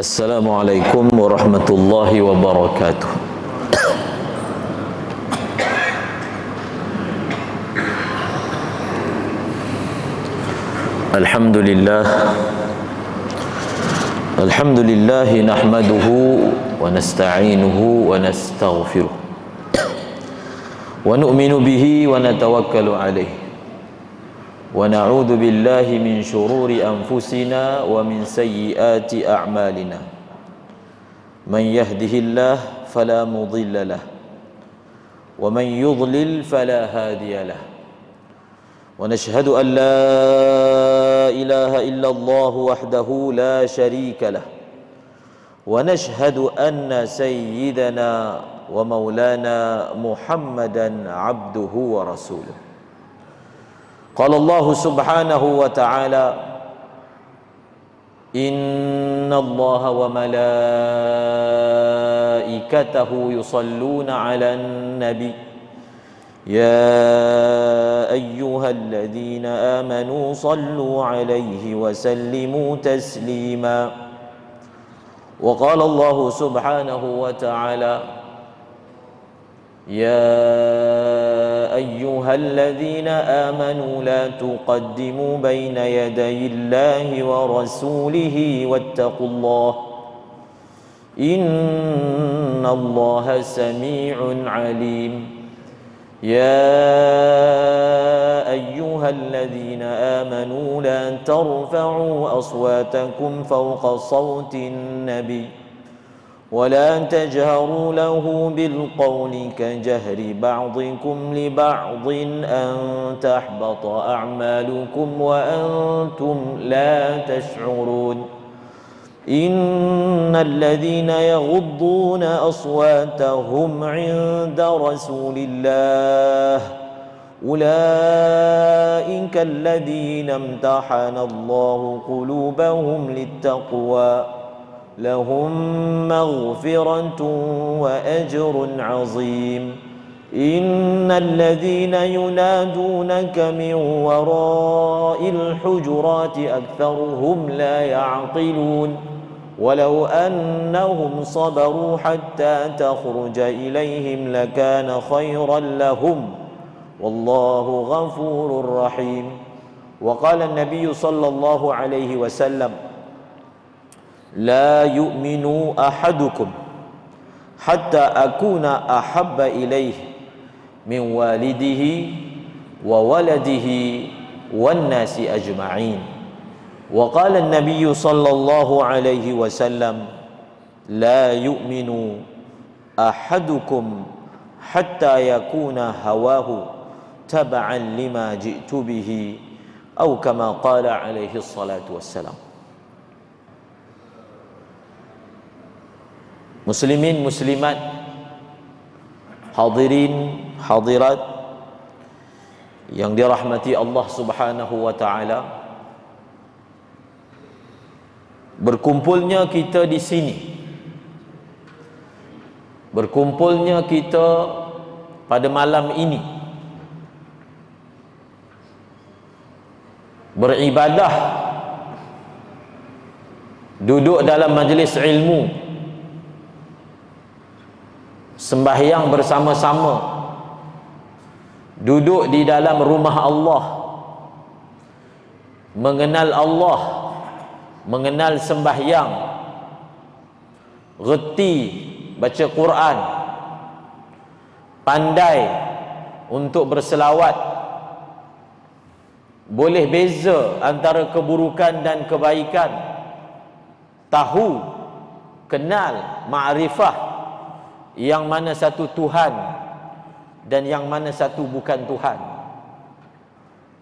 Assalamualaikum warahmatullahi wabarakatuh. Alhamdulillah nahmaduhu wa nasta'inuhu wa nastaghfiruh wa nu'minu bihi wa natawakkalu alayhi wa na'udzu billahi min shururi anfusina wa min sayyiati a'malina. Man yahdihillahu fala mudilla lahu wa man yudlil fala hadiya lahu. Wa nashhadu an la ilaha illallah wahdahu la sharika lah. Wa nashhadu anna sayyidana wa maulana Muhammadan abduhu wa rasuluh. Qala Allah subhanahu wa ta'ala, inna Allah wa malaikatahu yusalluna ala nabi ya ayyuhalladzina amanu sallu alaihi wa sallimu taslima. Wa qala Allah subhanahu wa ta'ala, يا أيها الذين آمنوا لا تقدموا بين يدي الله ورسوله واتقوا الله إن الله سميع عليم. يا أيها الذين آمنوا لا ترفعوا أصواتكم فوق صوت النبي ولا تجهروا له بالقول كجهر بعضكم لبعض أن تحبط أعمالكم وأنتم لا تشعرون. إن الذين يغضون أصواتهم عند رسول الله أولئك الذين امتحن الله قلوبهم للتقوى لهم مغفرة وأجر عظيم. إن الذين ينادونك من وراء الحجرات أكثرهم لا يعقلون ولو أنهم صبروا حتى تخرج إليهم لكان خيرا لهم والله غفور رحيم. وقال النبي صلى الله عليه وسلم لا يؤمن أحدكم حتى أكون أحب إليه من والده وولده والناس أجمعين. وقال النبي صلى الله عليه وسلم لا يؤمن أحدكم حتى يكون هواه تبعا لما جئت به أو كما قال عليه الصلاة والسلام. Muslimin, muslimat, hadirin, hadirat yang dirahmati Allah subhanahu wa ta'ala, berkumpulnya kita di sini, berkumpulnya kita pada malam ini beribadah, duduk dalam majlis ilmu, sembahyang bersama-sama, duduk di dalam rumah Allah, mengenal Allah, mengenal sembahyang, reti baca Quran, pandai untuk berselawat, boleh beza antara keburukan dan kebaikan, tahu, kenal, ma'rifah yang mana satu Tuhan dan yang mana satu bukan Tuhan.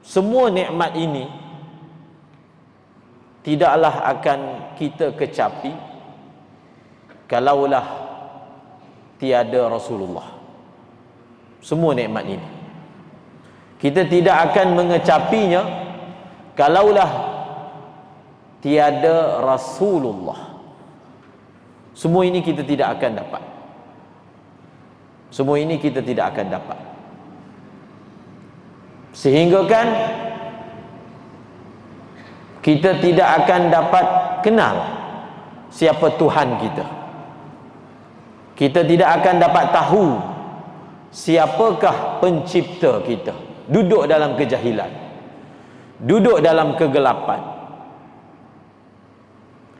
Semua nikmat ini tidaklah akan kita kecapi kalaulah tiada Rasulullah. Semua nikmat ini kita tidak akan mengecapinya kalaulah tiada Rasulullah. Semua ini kita tidak akan dapat. Semua ini kita tidak akan dapat. Sehingga kan kita tidak akan dapat kenal siapa Tuhan kita. Kita tidak akan dapat tahu siapakah pencipta kita. Duduk dalam kejahilan, duduk dalam kegelapan.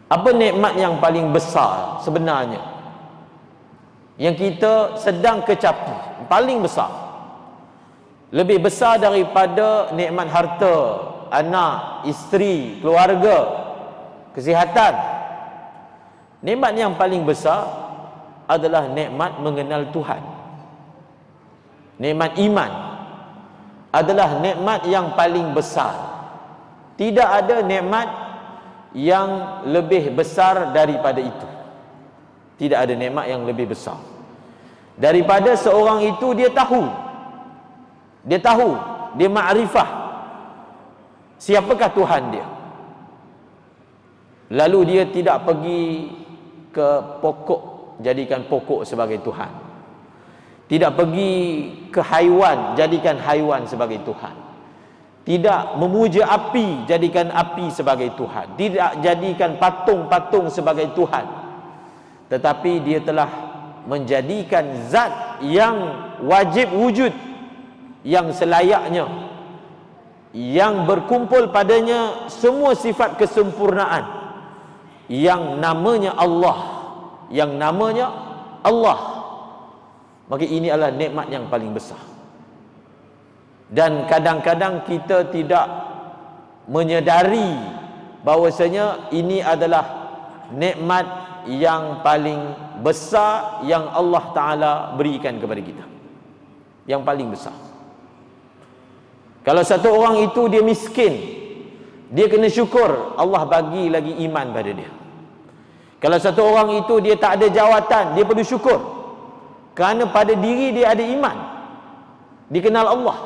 Apa nikmat yang paling besar sebenarnya yang kita sedang kecapi? Paling besar, lebih besar daripada nikmat harta, anak, isteri, keluarga, kesihatan. Nikmat yang paling besar adalah nikmat mengenal Tuhan. Nikmat iman adalah nikmat yang paling besar. Tidak ada nikmat yang lebih besar daripada itu. Tidak ada nikmat yang lebih besar daripada seorang itu dia tahu, dia makrifah siapakah Tuhan dia. Lalu dia tidak pergi ke pokok, jadikan pokok sebagai Tuhan. Tidak pergi ke haiwan, jadikan haiwan sebagai Tuhan. Tidak memuja api, jadikan api sebagai Tuhan. Tidak jadikan patung-patung sebagai Tuhan. Tetapi dia telah menjadikan zat yang wajib wujud, yang selayaknya, yang berkumpul padanya semua sifat kesempurnaan, yang namanya Allah, yang namanya Allah. Maka ini adalah nikmat yang paling besar. Dan kadang-kadang kita tidak menyedari bahawasanya ini adalah nikmat yang paling besar yang Allah Ta'ala berikan kepada kita. Yang paling besar. Kalau satu orang itu dia miskin, dia kena syukur Allah bagi lagi iman pada dia. Kalau satu orang itu dia tak ada jawatan, dia perlu syukur kerana pada diri dia ada iman, dikenal Allah.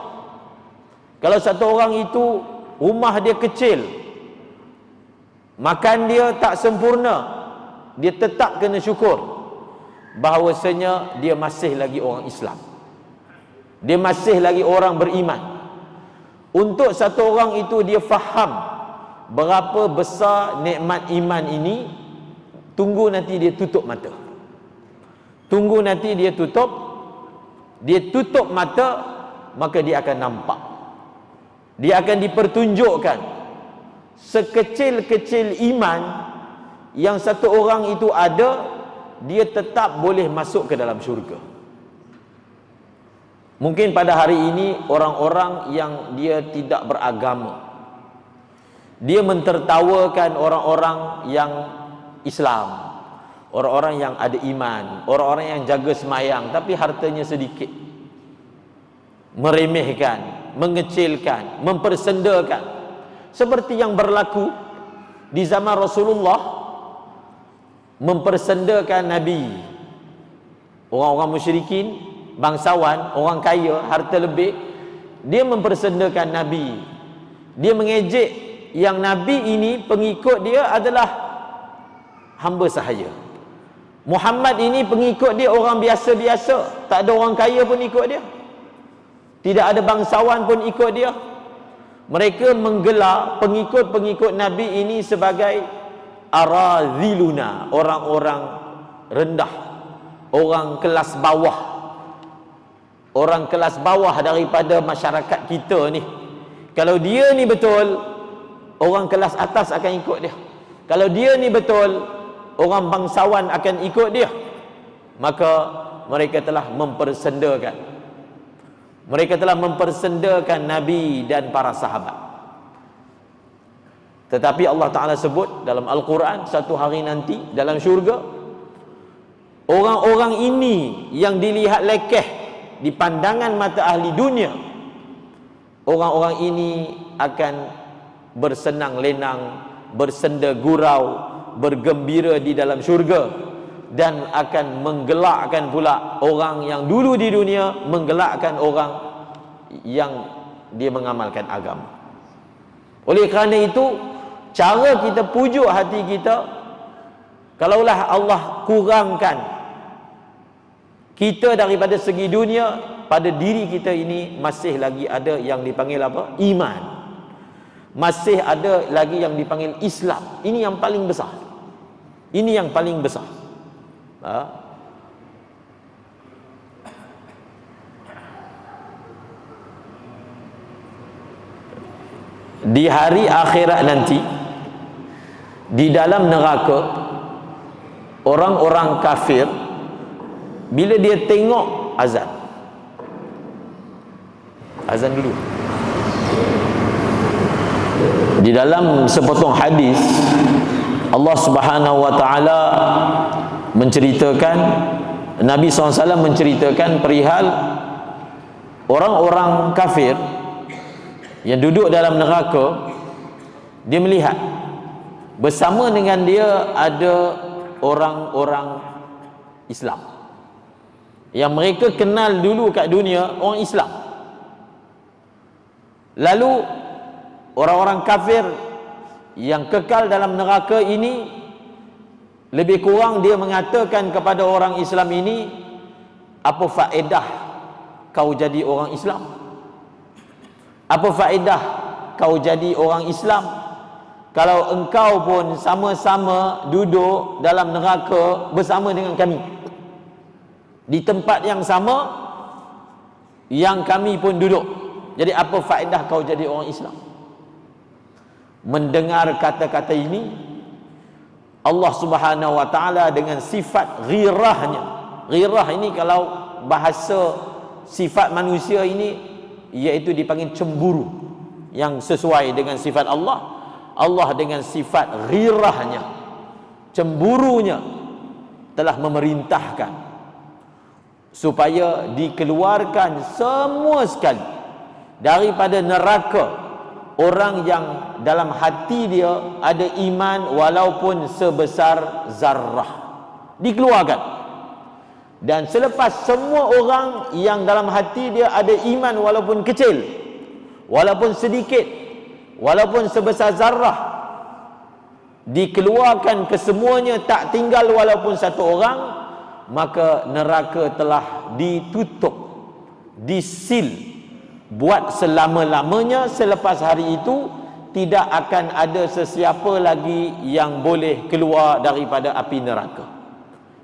Kalau satu orang itu rumah dia kecil, makan dia tak sempurna, dia tetap kena syukur bahawasanya dia masih lagi orang Islam, dia masih lagi orang beriman. Untuk satu orang itu dia faham berapa besar nikmat iman ini, tunggu nanti dia tutup mata. Tunggu nanti dia tutup mata, maka dia akan nampak. Dia akan dipertunjukkan sekecil-kecil iman yang satu orang itu ada, dia tetap boleh masuk ke dalam syurga. Mungkin pada hari ini orang-orang yang dia tidak beragama, dia mentertawakan orang-orang yang Islam, orang-orang yang ada iman, orang-orang yang jaga semayang tapi hartanya sedikit, meremehkan, mengecilkan, mempersendakan, seperti yang berlaku di zaman Rasulullah, mempersendakan Nabi. Orang-orang musyrikin, bangsawan, orang kaya, harta lebih, dia mempersendakan Nabi. Dia mengejek yang Nabi ini pengikut dia adalah hamba sahaya. Muhammad ini pengikut dia orang biasa-biasa, tak ada orang kaya pun ikut dia, tidak ada bangsawan pun ikut dia. Mereka menggelar pengikut-pengikut Nabi ini sebagai araziluna, orang-orang rendah, orang kelas bawah, orang kelas bawah daripada masyarakat kita ni. Kalau dia ni betul, orang kelas atas akan ikut dia. Kalau dia ni betul, orang bangsawan akan ikut dia. Maka mereka telah mempersendakan Nabi dan para sahabat. Tetapi Allah Ta'ala sebut dalam Al-Quran, satu hari nanti dalam syurga, orang-orang ini yang dilihat lekeh di pandangan mata ahli dunia, orang-orang ini akan bersenang lenang, bersenda gurau, bergembira di dalam syurga, dan akan menggelakkan pula orang yang dulu di dunia menggelakkan orang yang dia mengamalkan agama. Oleh kerana itu, cara kita pujuk hati kita, kalaulah Allah kurangkan kita daripada segi dunia, pada diri kita ini masih lagi ada yang dipanggil apa? Iman. Masih ada lagi yang dipanggil Islam. Ini yang paling besar. Ini yang paling besar. Di hari akhirat nanti, di dalam neraka, orang-orang kafir bila dia tengok azan dulu. Di dalam sepotong hadis, Allah Subhanahu wa taala menceritakan, Nabi SAW menceritakan perihal orang-orang kafir yang duduk dalam neraka. Dia melihat bersama dengan dia ada orang-orang Islam yang mereka kenal dulu kat dunia, orang Islam. Lalu orang-orang kafir yang kekal dalam neraka ini, lebih kurang dia mengatakan kepada orang Islam ini, apa faedah kau jadi orang Islam? Apa faedah kau jadi orang Islam kalau engkau pun sama-sama duduk dalam neraka bersama dengan kami, di tempat yang sama yang kami pun duduk? Jadi apa faedah kau jadi orang Islam? Mendengar kata-kata ini, Allah Subhanahu wa taala dengan sifat ghirahnya. Ghirah ini kalau bahasa sifat manusia ini, iaitu dipanggil cemburu, yang sesuai dengan sifat Allah. Allah dengan sifat ghirahnya, cemburunya, telah memerintahkan supaya dikeluarkan semua sekali daripada neraka orang yang dalam hati dia ada iman walaupun sebesar zarrah. Dikeluarkan. Dan selepas semua orang yang dalam hati dia ada iman walaupun kecil, walaupun sedikit, walaupun sebesar zarrah, dikeluarkan kesemuanya, tak tinggal walaupun satu orang, maka neraka telah ditutup, disil, buat selama-lamanya. Selepas hari itu tidak akan ada sesiapa lagi yang boleh keluar daripada api neraka.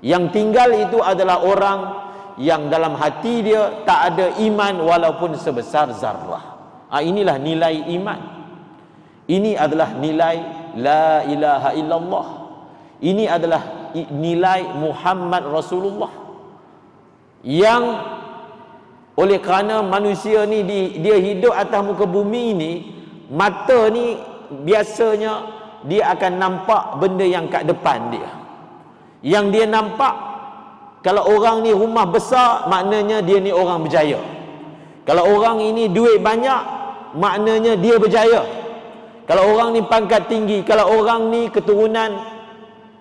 Yang tinggal itu adalah orang yang dalam hati dia tak ada iman walaupun sebesar zarrah. Inilah nilai iman. Ini adalah nilai la ilaha illallah. Ini adalah nilai Muhammad Rasulullah, yang oleh kerana manusia ni dia hidup atas muka bumi ini, mata ni biasanya dia akan nampak benda yang kat depan dia. Yang dia nampak, kalau orang ni rumah besar, maknanya dia ni orang berjaya. Kalau orang ini duit banyak, maknanya dia berjaya. Kalau orang ni pangkat tinggi, kalau orang ni keturunan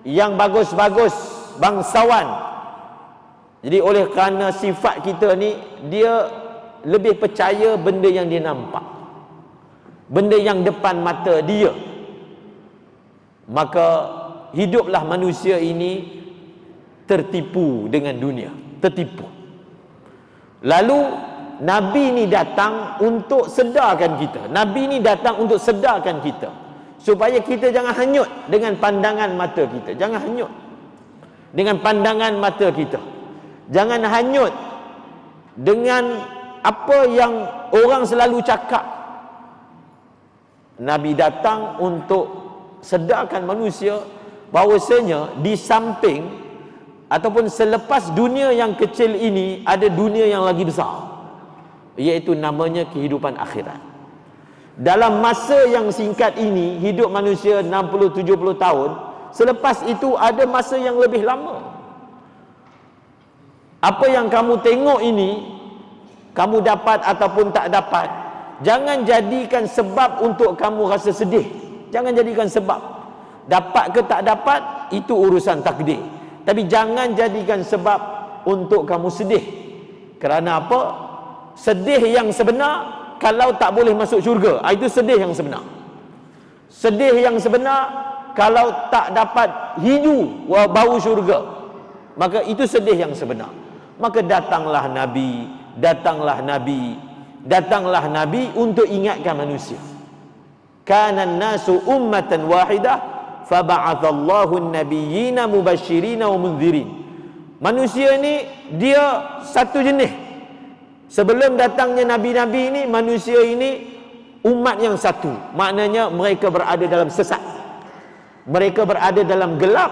yang bagus-bagus, bangsawan. Jadi oleh kerana sifat kita ni, dia lebih percaya benda yang dia nampak, benda yang depan mata dia. Maka hiduplah manusia ini tertipu dengan dunia, tertipu. Lalu Nabi ni datang untuk sedarkan kita. Nabi ni datang untuk sedarkan kita, supaya kita jangan hanyut dengan pandangan mata kita. Jangan hanyut dengan pandangan mata kita. Jangan hanyut dengan apa yang orang selalu cakap. Nabi datang untuk sedarkan manusia bahawasanya di samping ataupun selepas dunia yang kecil ini ada dunia yang lagi besar, iaitu namanya kehidupan akhirat. Dalam masa yang singkat ini, hidup manusia 60-70 tahun, selepas itu ada masa yang lebih lama. Apa yang kamu tengok ini, kamu dapat ataupun tak dapat, jangan jadikan sebab untuk kamu rasa sedih. Jangan jadikan sebab. Dapat ke tak dapat, itu urusan takdir. Tapi jangan jadikan sebab untuk kamu sedih. Kerana apa? Sedih yang sebenar kalau tak boleh masuk syurga, itu sedih yang sebenar. Sedih yang sebenar kalau tak dapat hidu bau syurga, maka itu sedih yang sebenar. Maka datanglah Nabi, datanglah Nabi, datanglah Nabi untuk ingatkan manusia. Kana nasu ummatan wahidah faba'athallahu an-nabiyyina mubashshirina wa mundzirin. Manusia ni dia satu jenis. Sebelum datangnya nabi-nabi ini, manusia ini umat yang satu. Maknanya mereka berada dalam sesat, mereka berada dalam gelap,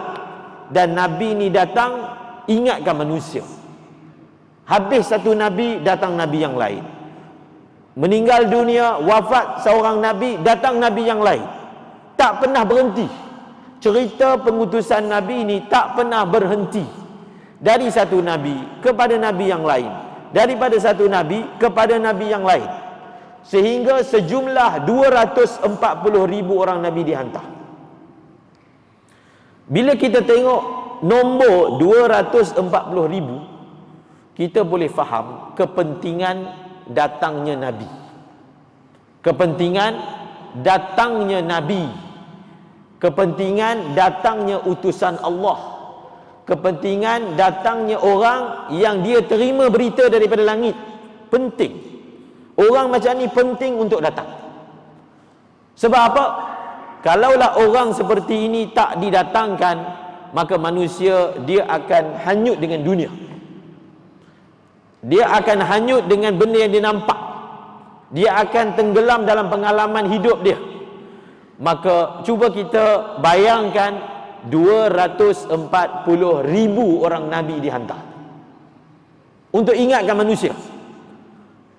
dan nabi ini datang ingatkan manusia. Habis satu nabi, datang nabi yang lain. Meninggal dunia, wafat seorang nabi, datang nabi yang lain. Tak pernah berhenti. Cerita pengutusan nabi ini tak pernah berhenti. Dari satu nabi kepada nabi yang lain, daripada satu nabi kepada nabi yang lain, sehingga sejumlah 240,000 orang nabi dihantar. Bila kita tengok nombor 240,000, kita boleh faham kepentingan datangnya nabi. Kepentingan datangnya nabi, kepentingan datangnya utusan Allah, kepentingan datangnya orang yang dia terima berita daripada langit. Penting. Orang macam ni penting untuk datang. Sebab apa? Kalaulah orang seperti ini tak didatangkan, maka manusia dia akan hanyut dengan dunia. Dia akan hanyut dengan benda yang dia nampak. Dia akan tenggelam dalam pengalaman hidup dia. Maka cuba kita bayangkan 240,000 orang nabi dihantar untuk ingatkan manusia.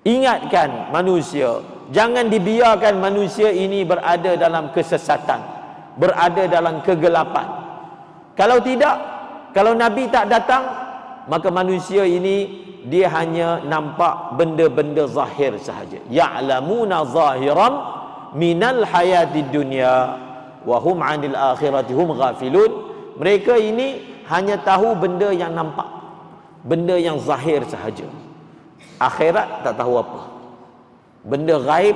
Ingatkan manusia, jangan dibiarkan manusia ini berada dalam kesesatan, berada dalam kegelapan. Kalau tidak, kalau nabi tak datang, maka manusia ini dia hanya nampak benda-benda zahir sahaja. Ya'lamuna zahiran minal hayatid dunya wa hum 'anil akhirati hum ghafilun. Mereka ini hanya tahu benda yang nampak, benda yang zahir sahaja. Akhirat tak tahu apa. Benda gaib,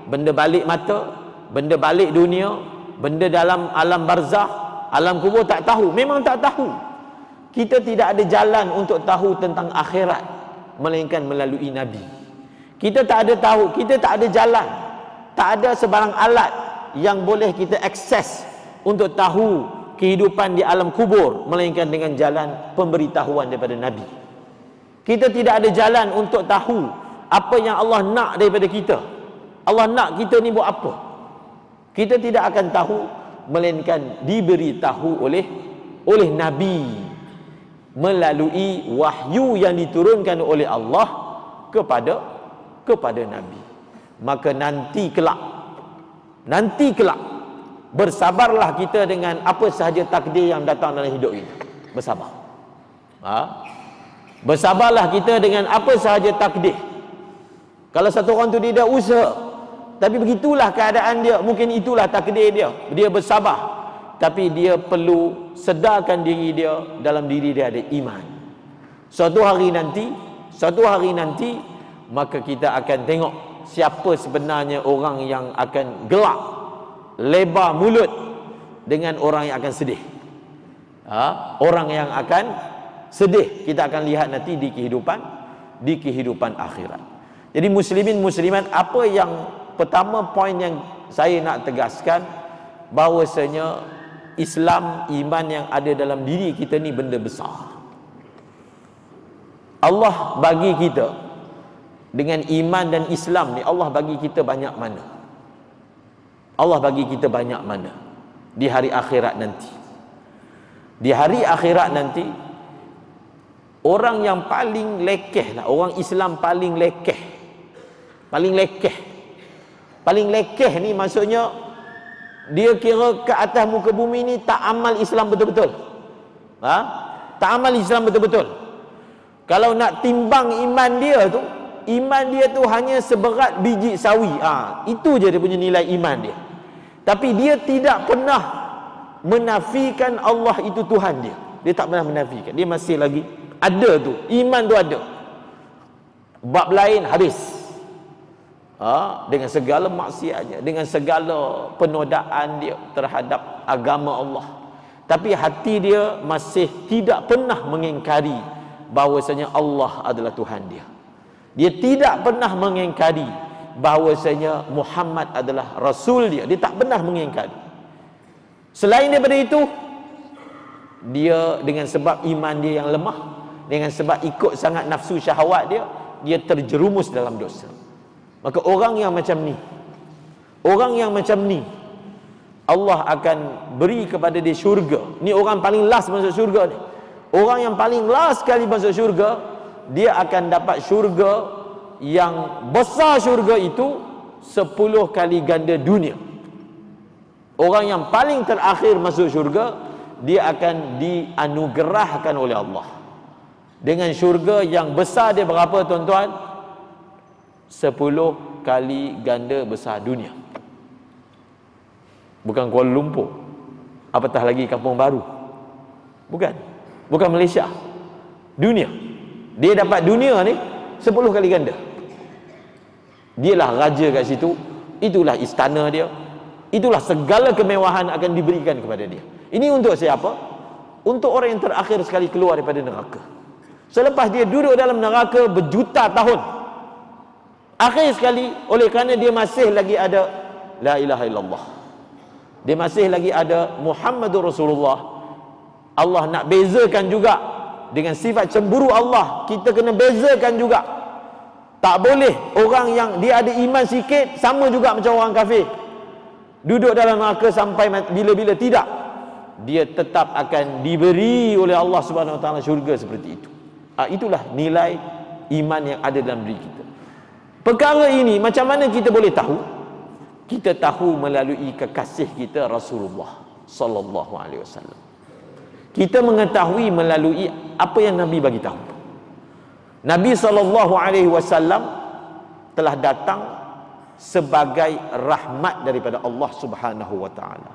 benda balik mata, benda balik dunia, benda dalam alam barzakh, alam kubur tak tahu. Memang tak tahu. Kita tidak ada jalan untuk tahu tentang akhirat melainkan melalui nabi. Kita tak ada tahu, kita tak ada jalan, tak ada sebarang alat yang boleh kita akses untuk tahu kehidupan di alam kubur melainkan dengan jalan pemberitahuan daripada nabi. Kita tidak ada jalan untuk tahu apa yang Allah nak daripada kita. Allah nak kita ni buat apa. Kita tidak akan tahu melainkan diberitahu oleh nabi melalui wahyu yang diturunkan oleh Allah kepada nabi. Maka nanti kelak bersabarlah kita dengan apa sahaja takdir yang datang dalam hidup ini. Bersabar. Bersabarlah kita dengan apa sahaja takdir. Kalau satu orang tu dia dah usaha, tapi begitulah keadaan dia, mungkin itulah takdir dia, dia bersabar, tapi dia perlu sedarkan diri dia, dalam diri dia ada iman. Suatu hari nanti maka kita akan tengok siapa sebenarnya orang yang akan gelak lebar mulut dengan orang yang akan sedih. Orang yang akan sedih kita akan lihat nanti di kehidupan akhirat. Jadi muslimin muslimat, apa yang pertama poin yang saya nak tegaskan, bahawasanya Islam, iman yang ada dalam diri kita ni benda besar. Allah bagi kita dengan iman dan Islam ni, Allah bagi kita banyak mana. Allah bagi kita banyak mana di hari akhirat nanti. Di hari akhirat nanti, orang yang paling lekeh lah, orang Islam paling lekeh ni maksudnya dia kira ke atas muka bumi ni tak amal Islam betul-betul. Tak amal Islam betul-betul. Kalau nak timbang iman dia tu hanya seberat biji sawi. Itu je dia punya nilai iman dia. Tapi dia tidak pernah menafikan Allah itu Tuhan dia. Dia tak pernah menafikan. Dia masih lagi ada tu, iman tu ada. Bab lain habis. Dengan segala maksiatnya, dengan segala penodaan dia terhadap agama Allah, tapi hati dia masih tidak pernah mengingkari bahawasanya Allah adalah Tuhan dia. Dia tidak pernah mengingkari bahawasanya Muhammad adalah Rasul dia. Dia tak pernah mengingkari. Selain daripada itu, dia dengan sebab iman dia yang lemah, dengan sebab ikut sangat nafsu syahwat dia terjerumus dalam dosa. Maka orang yang macam ni, Allah akan beri kepada dia syurga. Ni orang paling last masuk syurga ni. Orang yang paling last sekali masuk syurga, dia akan dapat syurga yang besar. Syurga itu 10 kali ganda dunia. Orang yang paling terakhir masuk syurga, dia akan dianugerahkan oleh Allah dengan syurga yang besar. Dia berapa tuan-tuan? 10 kali ganda besar dunia. Bukan Kuala Lumpur, apatah lagi Kampung Baru. Bukan Malaysia. Dunia. Dia dapat dunia ni 10 kali ganda. Dialah raja kat situ. Itulah istana dia. Itulah segala kemewahan akan diberikan kepada dia. Ini untuk siapa? Untuk orang yang terakhir sekali keluar daripada neraka. Selepas dia duduk dalam neraka berjuta tahun, akhir sekali, oleh kerana dia masih lagi ada la ilaha illallah, dia masih lagi ada Muhammadur Rasulullah, Allah nak bezakan juga dengan sifat cemburu Allah. Kita kena bezakan juga. Tak boleh orang yang dia ada iman sikit sama juga macam orang kafir, duduk dalam neraka sampai bila-bila. Tidak, dia tetap akan diberi oleh Allah Subhanahu Wa Taala syurga seperti itu. Itulah nilai iman yang ada dalam diri kita. Perkara ini macam mana kita boleh tahu? Kita tahu melalui kekasih kita Rasulullah sallallahu alaihi wasallam. Kita mengetahui melalui apa yang Nabi bagi tahu. Nabi sallallahu alaihi wasallam telah datang sebagai rahmat daripada Allah Subhanahu wa taala.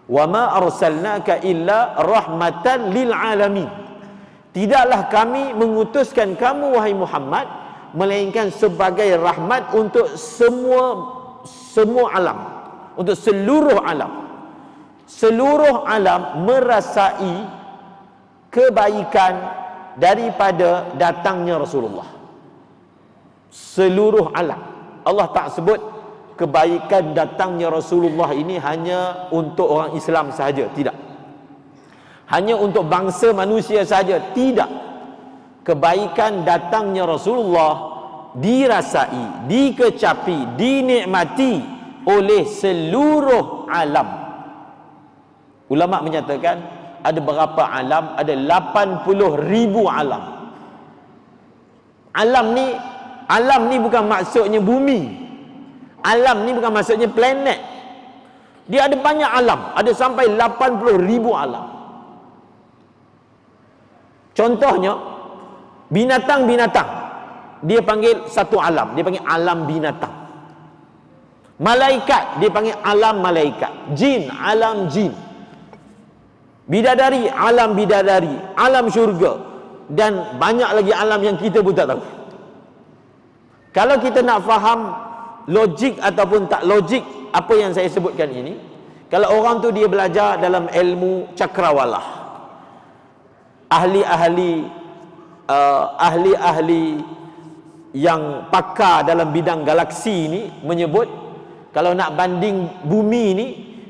Wa ma arsalnaka illa rahmatan lil alamin. Tidaklah kami mengutuskan kamu wahai Muhammad melainkan sebagai rahmat untuk semua alam, untuk seluruh alam. Seluruh alam merasai kebaikan daripada datangnya Rasulullah. Seluruh alam. Allah tak sebut kebaikan datangnya Rasulullah ini hanya untuk orang Islam sahaja, tidak. Hanya untuk bangsa manusia saja, tidak. Kebaikan datangnya Rasulullah dirasai, dikecapi, dinikmati oleh seluruh alam. Ulama menyatakan ada berapa alam? Ada 80,000 alam. Alam ni bukan maksudnya bumi. Alam ni bukan maksudnya planet. Dia ada banyak alam, ada sampai 80,000 alam. Contohnya binatang-binatang, dia panggil satu alam, dia panggil alam binatang. Malaikat, dia panggil alam malaikat. Jin, alam jin. Bidadari, alam bidadari. Alam syurga. Dan banyak lagi alam yang kita pun tak tahu. Kalau kita nak faham logik ataupun tak logik apa yang saya sebutkan ini, kalau orang tu dia belajar dalam ilmu cakrawala, ahli-ahli yang pakar dalam bidang galaksi ini menyebut, kalau nak banding bumi ini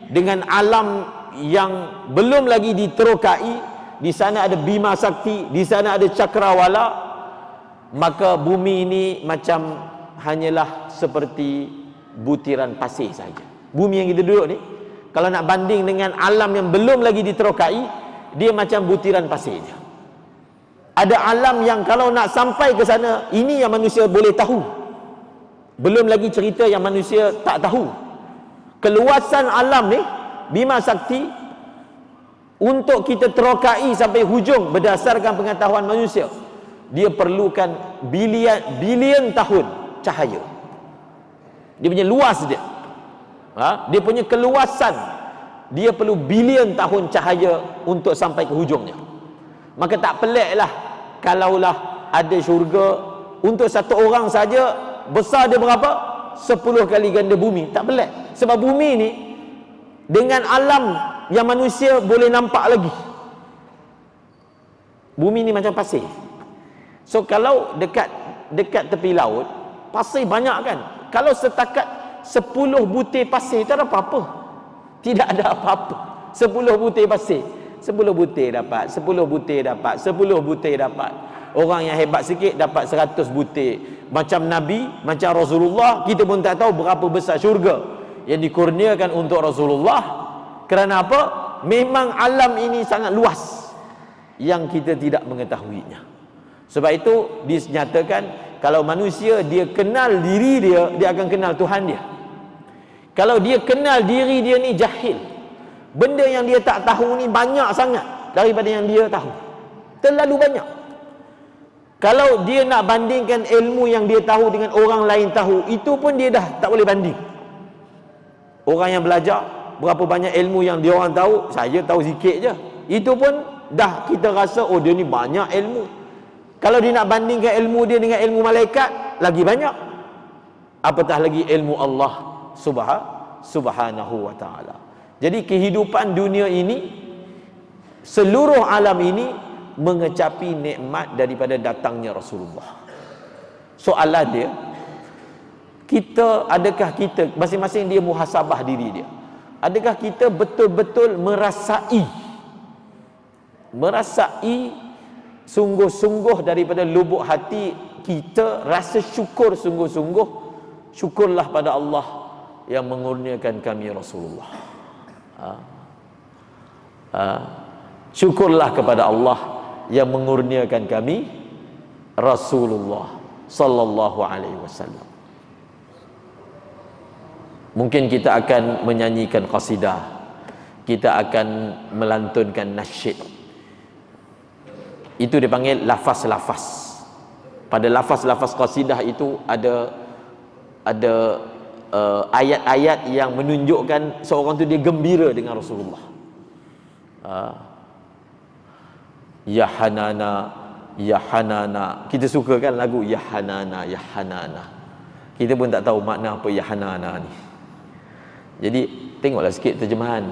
dengan alam yang belum lagi diterokai, di sana ada Bima Sakti, di sana ada cakrawala, maka bumi ini macam hanyalah seperti butiran pasir saja. Bumi yang kita duduk ni, kalau nak banding dengan alam yang belum lagi diterokai, dia macam butiran pasir je. Ada alam yang kalau nak sampai ke sana, ini yang manusia boleh tahu. Belum lagi cerita yang manusia tak tahu. Keluasan alam ni, Bima Sakti, untuk kita terokai sampai hujung berdasarkan pengetahuan manusia, dia perlukan bilion tahun cahaya. Dia punya luas dia. Dia punya keluasan, dia perlu bilion tahun cahaya untuk sampai ke hujungnya. Maka tak peliklah kalaulah ada syurga untuk satu orang saja, besar dia berapa? 10 kali ganda bumi. Tak pelik. Sebab bumi ni dengan alam yang manusia boleh nampak lagi. Bumi ni macam pasir. So kalau dekat tepi laut, pasir banyak kan? Kalau setakat 10 butir pasir, tak ada apa-apa. Tidak ada apa-apa. 10 butir pasir. 10 butir dapat, 10 butir dapat, 10 butir dapat. Orang yang hebat sikit dapat 100 butir. Macam Nabi, macam Rasulullah, kita pun tak tahu berapa besar syurga yang dikurniakan untuk Rasulullah. Kerana apa? Memang alam ini sangat luas yang kita tidak mengetahuinya. Sebab itu dinyatakan kalau manusia dia kenal diri dia, dia akan kenal Tuhan dia. Kalau dia kenal diri dia ni jahil, benda yang dia tak tahu ni banyak sangat daripada yang dia tahu. Terlalu banyak. Kalau dia nak bandingkan ilmu yang dia tahu dengan orang lain tahu, itu pun dia dah tak boleh banding. Orang yang belajar, berapa banyak ilmu yang dia orang tahu, saya tahu sikit je. Itu pun dah kita rasa, oh dia ni banyak ilmu. Kalau dia nak bandingkan ilmu dia dengan ilmu malaikat, lagi banyak. Apatah lagi ilmu Allah subhanahu wa ta'ala. Jadi kehidupan dunia ini, seluruh alam ini mengecapi nikmat daripada datangnya Rasulullah. Soalan dia, adakah kita masing-masing dia muhasabah diri dia, adakah kita betul-betul merasai sungguh-sungguh daripada lubuk hati kita rasa syukur sungguh-sungguh, syukurlah pada Allah yang mengurniakan kami Rasulullah. Syukurlah kepada Allah yang mengurniakan kami Rasulullah sallallahu alaihi wasallam. Mungkin kita akan menyanyikan qasidah, kita akan melantunkan nasyid. Itu dipanggil lafaz-lafaz. Pada lafaz-lafaz qasidah itu ada ayat-ayat yang menunjukkan seorang tu dia gembira dengan Rasulullah. Ya Hanana, Ya Hanana. Kita suka kan lagu Ya Hanana, Ya Hanana. Kita pun tak tahu makna apa Ya Hanana ni. Jadi tengoklah sikit terjemahan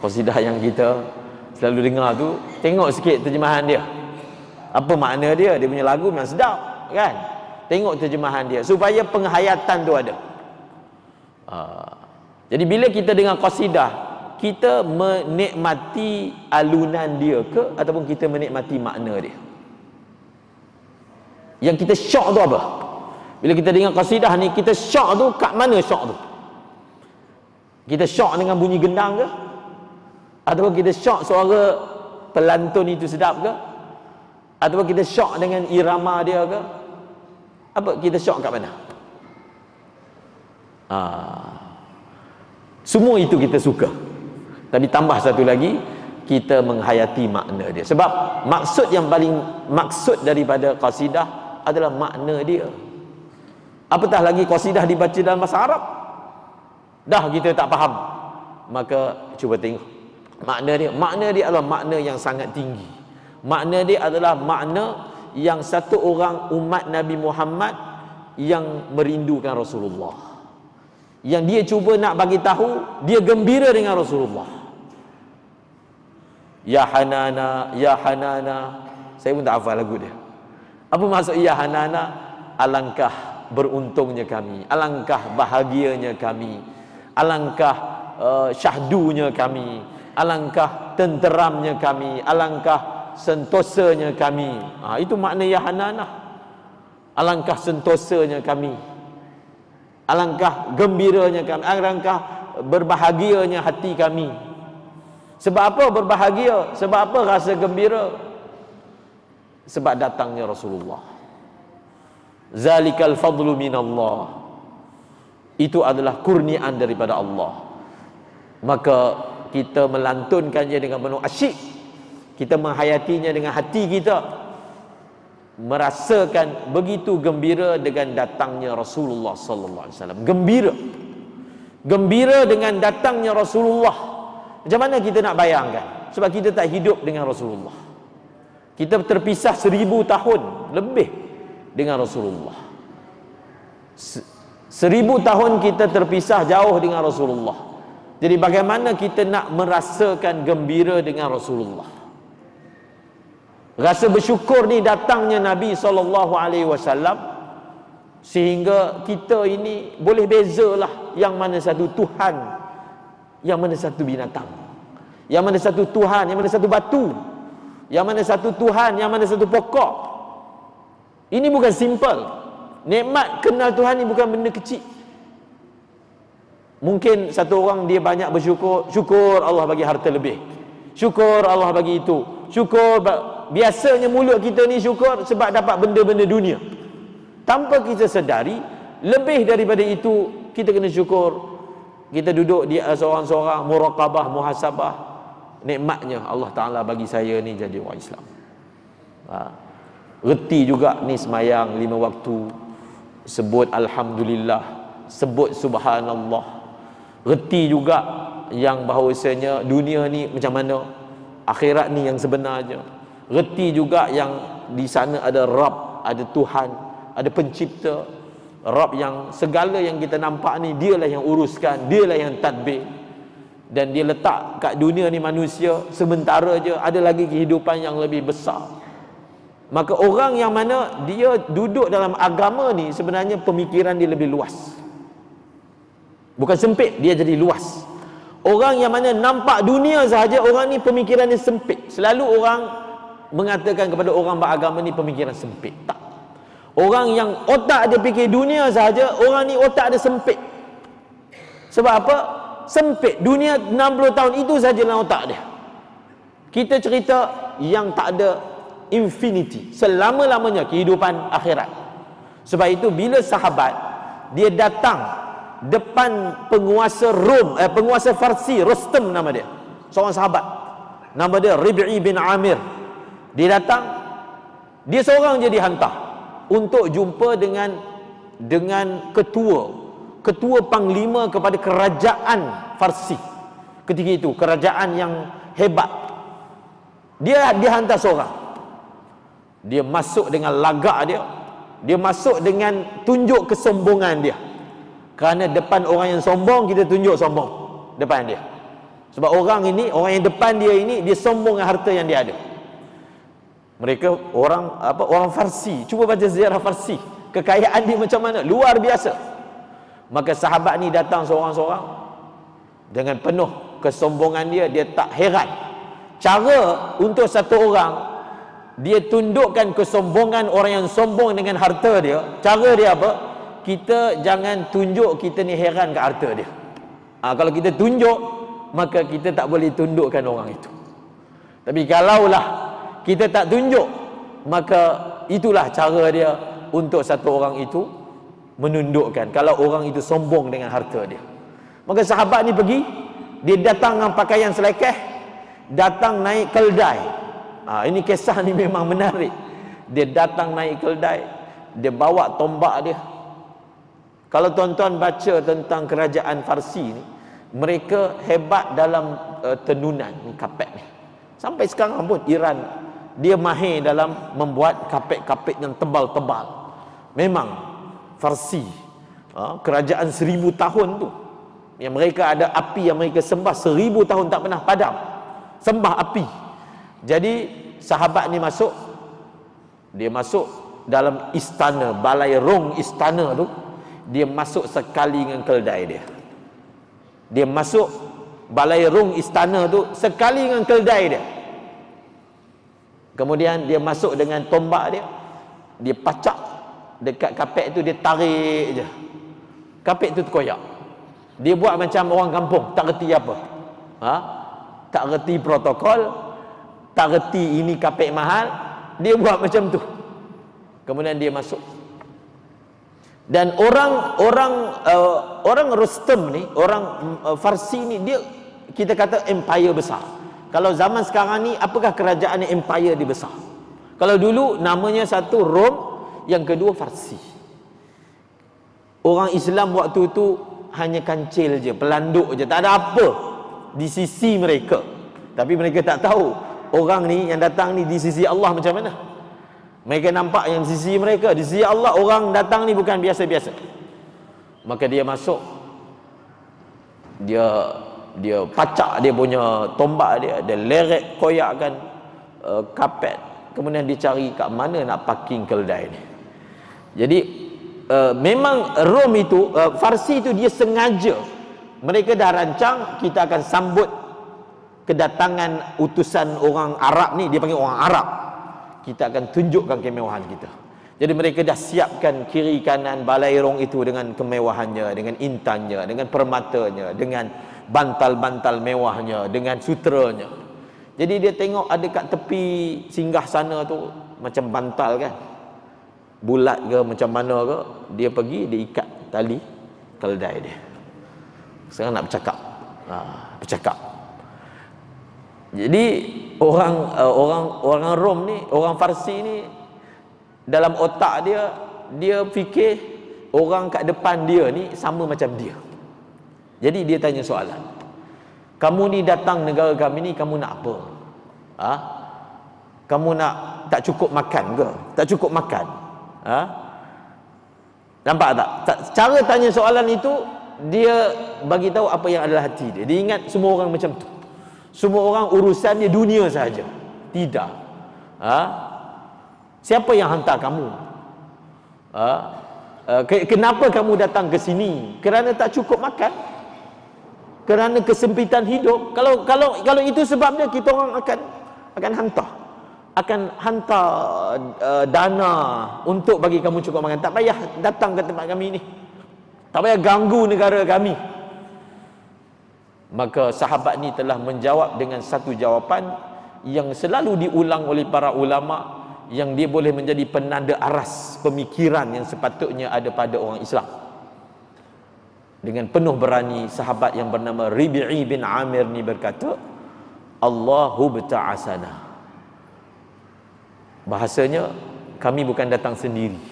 qasidah yang kita selalu dengar tu, tengok sikit terjemahan dia. Apa makna dia? Dia punya lagu memang sedap kan? Tengok terjemahan dia supaya penghayatan tu ada. Jadi bila kita dengar qasidah, kita menikmati alunan dia ke ataupun kita menikmati makna dia? Yang kita syok tu apa? Bila kita dengar qasidah ni, kita syok tu kat mana syok tu? Kita syok dengan bunyi gendang ke? Ataupun kita syok suara pelantun itu sedap ke? Ataupun kita syok dengan irama dia ke? Apa kita syok kat mana? Semua itu kita suka. Tapi tambah satu lagi, kita menghayati makna dia. Sebab maksud daripada qasidah adalah makna dia. Apatah lagi qasidah dibaca dalam bahasa Arab, dah kita tak faham. Maka cuba tengok makna dia. Makna dia adalah makna yang sangat tinggi. Makna dia adalah makna yang satu orang umat Nabi Muhammad yang merindukan Rasulullah, yang dia cuba nak bagi tahu dia gembira dengan Rasulullah. Ya Hanana, Ya Hanana. Saya pun tak hafal lagu dia. Apa maksud Ya Hanana? Alangkah beruntungnya kami, alangkah bahagianya kami, alangkah syahdunya kami, alangkah tenteramnya kami, alangkah sentosanya kami. Itu makna Ya Hanana. Alangkah sentosanya kami, alangkah gembiranya kami, alangkah berbahagianya hati kami. Sebab apa berbahagia? Sebab apa rasa gembira? Sebab datangnya Rasulullah. Zalikal fadlu minallah. Itu adalah kurniaan daripada Allah. Maka kita melantunkannya dengan penuh asyik, kita menghayatinya dengan hati kita, merasakan begitu gembira dengan datangnya Rasulullah sallallahu alaihi wasallam. Gembira dengan datangnya Rasulullah. Macam mana kita nak bayangkan? Sebab kita tak hidup dengan Rasulullah. Kita terpisah 1000 tahun lebih dengan Rasulullah. 1000 tahun kita terpisah jauh dengan Rasulullah. Jadi bagaimana kita nak merasakan gembira dengan Rasulullah? Rasa bersyukur ni datangnya Nabi SAW, sehingga kita ini boleh bezalah yang mana satu Tuhan, yang mana satu binatang. Yang mana satu Tuhan, yang mana satu batu, yang mana satu Tuhan, yang mana satu pokok. Ini bukan simple. Nikmat kenal Tuhan ni bukan benda kecil. Mungkin satu orang dia banyak bersyukur, syukur Allah bagi harta lebih, syukur Allah bagi itu, syukur. Biasanya mulut kita ni syukur sebab dapat benda-benda dunia, tanpa kita sedari lebih daripada itu kita kena syukur. Kita duduk di seorang-seorang muraqabah, muhasabah, nikmatnya Allah Ta'ala bagi saya ni jadi orang Islam. Reti juga ni semayang 5 waktu, sebut Alhamdulillah, sebut Subhanallah. Reti juga yang bahawasanya dunia ni macam mana, akhirat ni yang sebenarnya. Reti juga yang di sana ada Rabb, ada Tuhan, ada pencipta. Rabb yang segala yang kita nampak ni dialah yang uruskan, dialah yang tadbir. Dan dia letak kat dunia ni manusia sementara je, ada lagi kehidupan yang lebih besar. Maka orang yang mana dia duduk dalam agama ni sebenarnya pemikiran dia lebih luas. Bukan sempit, dia jadi luas. Orang yang mana nampak dunia sahaja, orang ni pemikiran dia sempit. Selalu orang mengatakan kepada orang beragama ni pemikiran sempit. Tak. Orang yang otak dia fikir dunia sahaja, orang ni otak dia sempit. Sebab apa? Sempit. Dunia 60 tahun itu sajalah otak dia. Kita cerita yang tak ada infinity, selama-lamanya kehidupan akhirat. Sebab itu bila sahabat dia datang depan penguasa Rom, penguasa Farsi, Rustam nama dia, seorang sahabat, nama dia Rib'i bin Amir. Dia datang, dia seorang je dihantar untuk jumpa dengan ketua panglima kepada kerajaan Farsi ketika itu, kerajaan yang hebat. Dia dihantar seorang. Dia masuk dengan lagak dia, dia masuk dengan tunjuk kesombongan dia. Kerana depan orang yang sombong, kita tunjuk sombong depan dia. Sebab orang ini, orang yang depan dia ini, dia sombong dengan harta yang dia ada. Mereka orang Farsi. Cuba baca sejarah Farsi, kekayaan dia macam mana, luar biasa. Maka sahabat ni datang seorang-seorang dengan penuh kesombongan dia. Dia tak heran. Cara untuk satu orang dia tundukkan kesombongan orang yang sombong dengan harta dia, cara dia apa? Kita jangan tunjuk kita ni heran ke harta dia. Kalau kita tunjuk, maka kita tak boleh tundukkan orang itu. Tapi kalaulah kita tak tunjuk, maka itulah cara dia untuk satu orang itu menundukkan kalau orang itu sombong dengan harta dia. Maka sahabat ni pergi, dia datang dengan pakaian selekeh, datang naik keldai. Ini kisah ni memang menarik. Dia datang naik keldai, dia bawa tombak dia. Kalau tuan-tuan baca tentang kerajaan Farsi ni, mereka hebat dalam tenunan ni, kapet ni. Sampai sekarang pun Iran dia mahir dalam membuat kapet-kapet yang tebal-tebal. Memang Farsi, kerajaan 1000 tahun tu, yang mereka ada api yang mereka sembah 1000 tahun tak pernah padam, sembah api. Jadi sahabat ni masuk, dia masuk dalam istana, balai rong istana tu. Dia masuk sekali dengan keldai dia. Dia masuk balai rong istana tu sekali dengan keldai dia. Kemudian dia masuk dengan tombak dia, dia pacak dekat kapet tu, dia tarik je. Kapet tu terkoyak. Dia buat macam orang kampung, tak reti apa. Tak reti protokol, tak reti ini kapet mahal, dia buat macam tu. Kemudian dia masuk. Dan orang Rustam ni, orang Farsi ni, dia kita kata empire besar. Kalau zaman sekarang ni, apakah kerajaan yang empire dia besar? Kalau dulu namanya satu Rom, yang kedua Farsi. Orang Islam waktu tu hanya kancil je, pelanduk je, tak ada apa di sisi mereka. Tapi mereka tak tahu orang ni yang datang ni di sisi Allah macam mana. Mereka nampak yang di sisi mereka, di sisi Allah orang datang ni bukan biasa-biasa. Maka dia masuk, dia pacak dia punya tombak dia lerek koyakkan kapet. Kemudian dia cari kat mana nak parking keldai ni. Jadi memang Rom itu, Farsi itu dia sengaja, mereka dah rancang kita akan sambut kedatangan utusan orang Arab ni, dia panggil orang Arab, kita akan tunjukkan kemewahan kita. Jadi mereka dah siapkan kiri kanan balairong itu dengan kemewahannya, dengan intannya, dengan permatanya, dengan bantal-bantal mewahnya, dengan sutranya. Jadi dia tengok ada kat tepi singgah sana tu macam bantal kan, bulat ke macam mana ke, dia pergi, dia ikat tali keldai dia. Sekarang nak bercakap, bercakap. Jadi orang Rom ni, orang Farsi ni, dalam otak dia fikir orang kat depan dia ni sama macam dia. Jadi dia tanya soalan, kamu ni datang negara kami ni, kamu nak apa? Kamu nak tak cukup makan ke? Tak cukup makan? Nampak tak? Cara tanya soalan itu, dia bagi tahu apa yang adalah hati dia. Dia ingat semua orang macam tu. Semua orang urusan dia dunia saja. Tidak. Siapa yang hantar kamu? Kenapa kamu datang ke sini? Kerana tak cukup makan? Kerana kesempitan hidup? Kalau itu sebabnya, kita orang akan hantar dana untuk bagi kamu cukup makan. Tak payah datang ke tempat kami ni. Tak payah ganggu negara kami. Maka sahabat ni telah menjawab dengan satu jawapan yang selalu diulang oleh para ulama, yang dia boleh menjadi penanda aras pemikiran yang sepatutnya ada pada orang Islam. Dengan penuh berani, sahabat yang bernama Ribi'i bin Amir ni berkata, Allahu bta'asana. Bahasanya, kami bukan datang sendiri,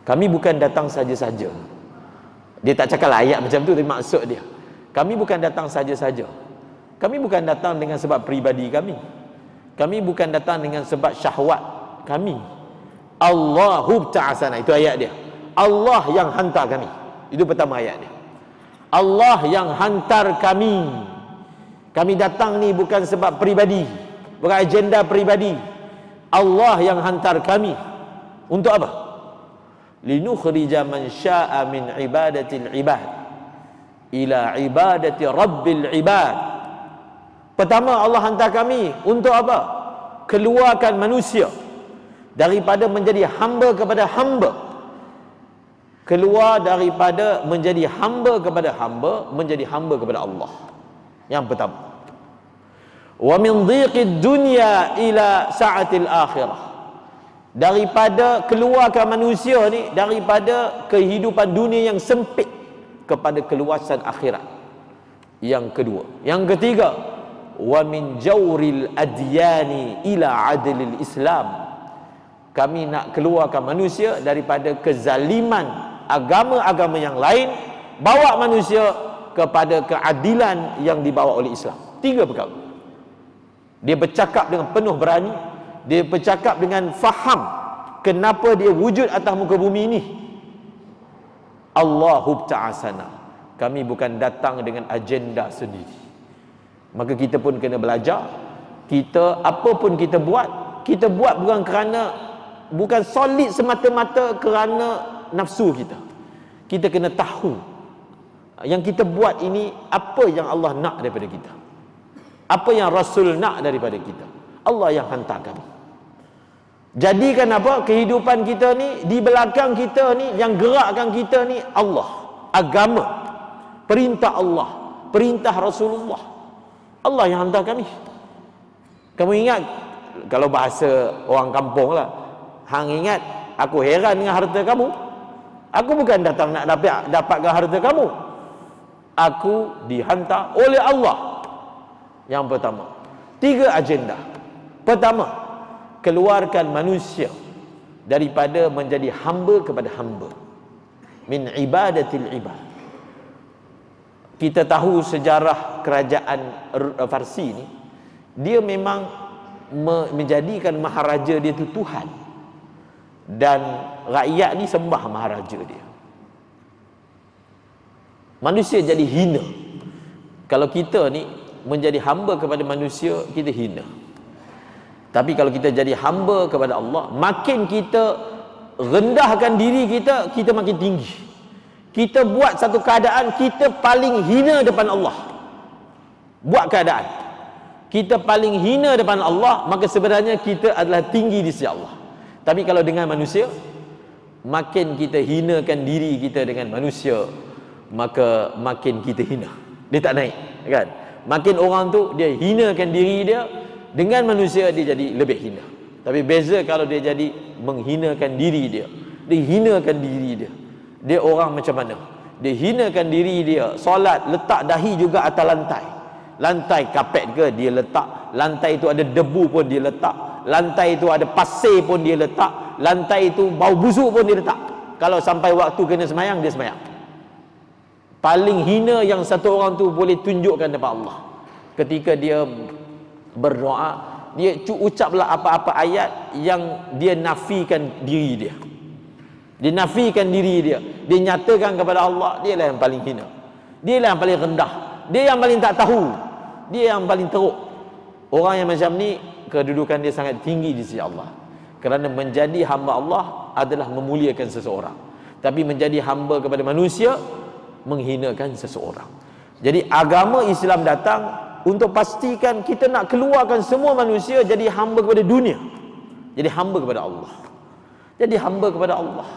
kami bukan datang saja-saja. Dia tak cakap ayat macam tu, tapi maksud dia, kami bukan datang saja-saja. Kami bukan datang dengan sebab peribadi kami. Kami bukan datang dengan sebab syahwat kami. Allahu ta'asana, itu ayat dia. Allah yang hantar kami. Itu pertama ayat dia. Allah yang hantar kami. Kami datang ni bukan sebab peribadi, bukan agenda peribadi. Allah yang hantar kami. Untuk apa? Linukhrija man syaa min ibadatil ibad ila ibadati rabbil ibad. Pertama, Allah hantar kami untuk apa? Keluarkan manusia daripada menjadi hamba kepada hamba. Keluar daripada menjadi hamba kepada hamba, menjadi hamba kepada Allah. Yang pertama. Wa min dhiqid dunya ila sa'atil akhirah. Daripada keluarkan manusia ni daripada kehidupan dunia yang sempit kepada keluasan akhirat. Yang kedua. Yang ketiga, wa min jawril adyani ila adlil Islam. Kami nak keluarkan manusia daripada kezaliman agama-agama yang lain, bawa manusia kepada keadilan yang dibawa oleh Islam. Tiga perkara. Dia bercakap dengan penuh berani, dia bercakap dengan faham kenapa dia wujud atas muka bumi ini. Allahu ta'asana. Kami bukan datang dengan agenda sendiri. Maka kita pun kena belajar. Kita apa pun kita buat bukan solid semata-mata kerana nafsu kita. Kita kena tahu yang kita buat ini apa yang Allah nak daripada kita, apa yang Rasul nak daripada kita. Allah yang hantar kami. Jadikan apa? Kehidupan kita ni, di belakang kita ni, yang gerakkan kita ni Allah, agama, perintah Allah, perintah Rasulullah. Allah yang hantar kami. Kamu ingat, kalau bahasa orang kampung lah, hang ingat aku heran dengan harta kamu? Aku bukan datang nak dapatkan harta kamu. Aku dihantar oleh Allah. Yang pertama, tiga agenda. Pertama, keluarkan manusia daripada menjadi hamba kepada hamba, min ibadatil ibad. Kita tahu sejarah kerajaan Farsi ni, dia memang menjadikan maharaja dia tu Tuhan, dan rakyat ni sembah maharaja dia. Manusia jadi hina. Kalau kita ni menjadi hamba kepada manusia, kita hina. Tapi kalau kita jadi hamba kepada Allah, makin kita rendahkan diri kita, kita makin tinggi. Kita buat satu keadaan kita paling hina depan Allah. Buat keadaan kita paling hina depan Allah, maka sebenarnya kita adalah tinggi di sisi Allah. Tapi kalau dengan manusia, makin kita hinakan diri kita dengan manusia, maka makin kita hina. Dia tak naik, kan? Makin orang tu dia hinakan diri dia, dengan manusia dia jadi lebih hina. Tapi beza kalau dia jadi menghinakan diri dia. Dia hinakan diri dia. Dia orang macam mana? Dia hinakan diri dia, solat letak dahi juga atas lantai. Lantai kapet ke dia letak, lantai itu ada debu pun dia letak, lantai itu ada pasir pun dia letak, lantai itu bau busuk pun dia letak. Kalau sampai waktu kena semayang, dia semayang. Paling hina yang satu orang tu boleh tunjukkan depan Allah, ketika dia berdoa, dia ucaplah apa-apa ayat yang dia nafikan diri dia. Dia nafikan diri dia, dia nyatakan kepada Allah, dia lah yang paling hina, dia lah yang paling rendah, dia yang paling tak tahu, dia yang paling teruk. Orang yang macam ni kedudukan dia sangat tinggi di sisi Allah, kerana menjadi hamba Allah adalah memuliakan seseorang, tapi menjadi hamba kepada manusia menghinakan seseorang. Jadi agama Islam datang untuk pastikan kita nak keluarkan semua manusia jadi hamba kepada dunia, jadi hamba kepada Allah, jadi hamba kepada Allah.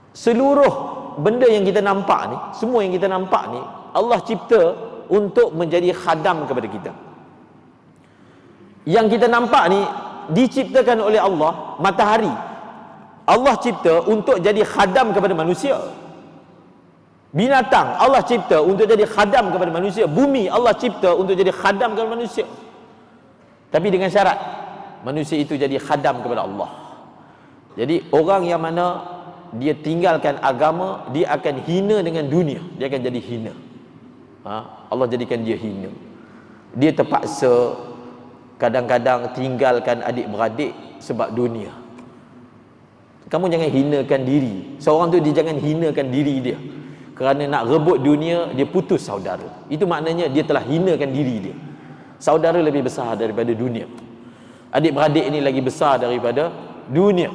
Seluruh benda yang kita nampak ni, semua yang kita nampak ni, Allah cipta untuk menjadi khadam kepada kita. Yang kita nampak ni diciptakan oleh Allah. Matahari Allah cipta untuk jadi khadam kepada manusia. Binatang Allah cipta untuk jadi khadam kepada manusia. Bumi Allah cipta untuk jadi khadam kepada manusia. Tapi dengan syarat manusia itu jadi khadam kepada Allah. Jadi orang yang mana dia tinggalkan agama, dia akan hina dengan dunia, dia akan jadi hina. Allah jadikan dia hina. Dia terpaksa kadang-kadang tinggalkan adik-beradik sebab dunia. Kamu jangan hinakan diri. Seorang tu dia jangan hinakan diri dia. Kerana nak rebut dunia, dia putus saudara. Itu maknanya dia telah hinakan diri dia. Saudara lebih besar daripada dunia. Adik-beradik ini lagi besar daripada dunia.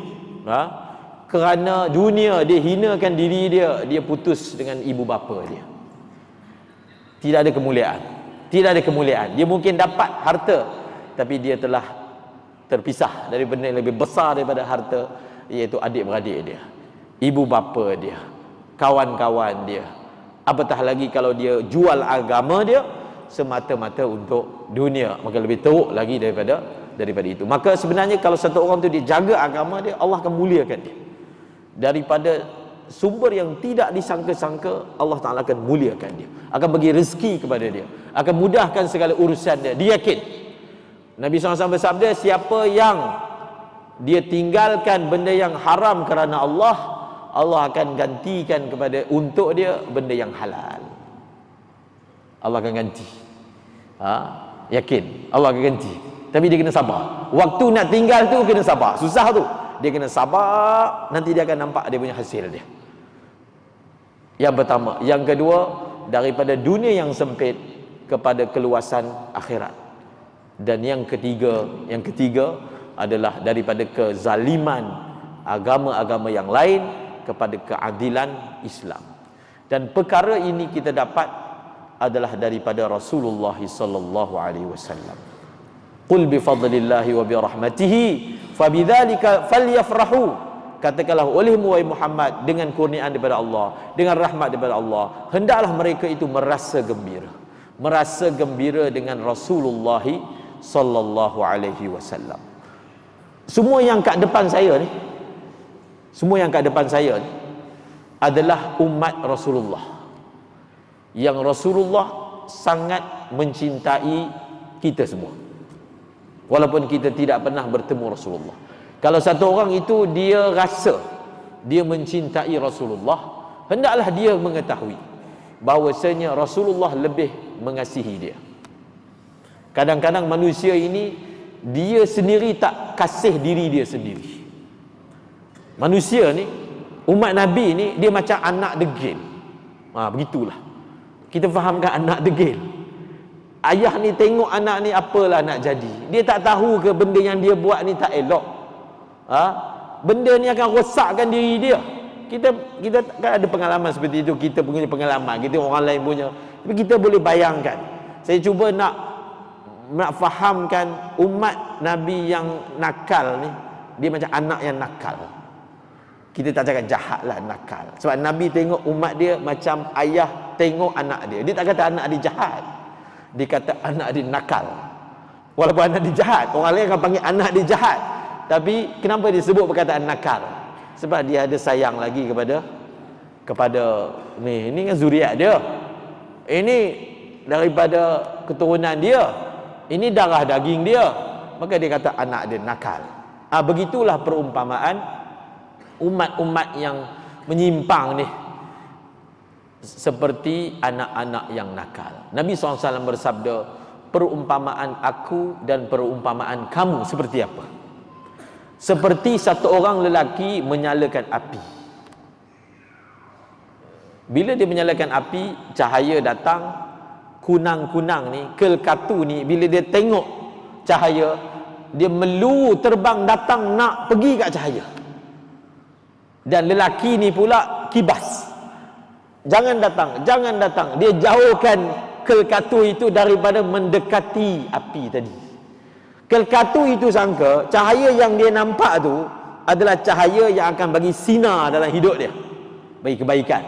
Kerana dunia, dia hinakan diri dia, dia putus dengan ibu bapa dia. Tidak ada kemuliaan. Tidak ada kemuliaan. Dia mungkin dapat harta, tapi dia telah terpisah dari benda yang lebih besar daripada harta, iaitu adik-beradik dia, ibu bapa dia, kawan-kawan dia. Apatah lagi kalau dia jual agama dia semata-mata untuk dunia, maka lebih teruk lagi daripada itu. Maka sebenarnya kalau satu orang tu dia jaga agama dia, Allah akan muliakan dia. Daripada sumber yang tidak disangka-sangka, Allah Ta'ala akan muliakan dia, akan bagi rezeki kepada dia, akan mudahkan segala urusan dia. Dia yakin. Nabi SAW bersabda, siapa yang dia tinggalkan benda yang haram kerana Allah, Allah akan gantikan kepada untuk dia benda yang halal. Allah akan ganti. Yakin Allah akan ganti. Tapi dia kena sabar. Waktu nak tinggal tu kena sabar. Susah tu. Dia kena sabar, nanti dia akan nampak dia punya hasil dia. Yang pertama. Yang kedua, daripada dunia yang sempit kepada keluasan akhirat. Dan yang ketiga adalah daripada kezaliman agama-agama yang lain kepada keadilan Islam. Dan perkara ini kita dapat adalah daripada Rasulullah sallallahu alaihi wasallam. Qul bi fadlillahi wa bi rahmatihi fabidzalika falyafrahu. Katakanlah olehmu wahai Muhammad, dengan kurniaan daripada Allah, dengan rahmat daripada Allah, hendaklah mereka itu merasa gembira. Merasa gembira dengan Rasulullah sallallahu alaihi wasallam. Semua yang kat depan saya ni, semua yang kat depan saya ni adalah umat Rasulullah, yang Rasulullah sangat mencintai kita semua, walaupun kita tidak pernah bertemu Rasulullah. Kalau satu orang itu dia rasa dia mencintai Rasulullah, hendaklah dia mengetahui bahawasanya Rasulullah lebih mengasihi dia. Kadang-kadang manusia ini dia sendiri tak kasih diri dia sendiri. Manusia ni, umat Nabi ni, dia macam anak degil. Begitulah. Kita fahamkan anak degil. Ayah ni tengok anak ni apalah nak jadi. Dia tak tahu ke benda yang dia buat ni tak elok. Benda ni akan rosakkan diri dia. Kita kan ada pengalaman seperti itu. Kita punya pengalaman, kita orang lain punya. Tapi kita boleh bayangkan. Saya cuba nak nak fahamkan umat Nabi yang nakal ni, dia macam anak yang nakal. Kita tak cakap jahat lah, nakal. Sebab Nabi tengok umat dia macam ayah tengok anak dia. Dia tak kata anak dia jahat, dia kata anak dia nakal. Walaupun anak dia jahat, orang lain akan panggil anak dia jahat, tapi kenapa dia sebut perkataan nakal? Sebab dia ada sayang lagi kepada ni kan zuriat dia, ini daripada keturunan dia, ini darah daging dia, maka dia kata anak dia nakal. Begitulah perumpamaan umat-umat yang menyimpang ni, seperti anak-anak yang nakal. Nabi SAW bersabda, perumpamaan aku dan perumpamaan kamu seperti apa? Seperti satu orang lelaki menyalakan api. Bila dia menyalakan api, cahaya datang, kunang-kunang ni, kelkatu ni, bila dia tengok cahaya, dia meluru terbang datang nak pergi kat cahaya. Dan lelaki ni pula kibas, jangan datang, jangan datang. Dia jauhkan kelkatu itu daripada mendekati api tadi. Kelkatu itu sangka cahaya yang dia nampak tu adalah cahaya yang akan bagi sinar dalam hidup dia, bagi kebaikan.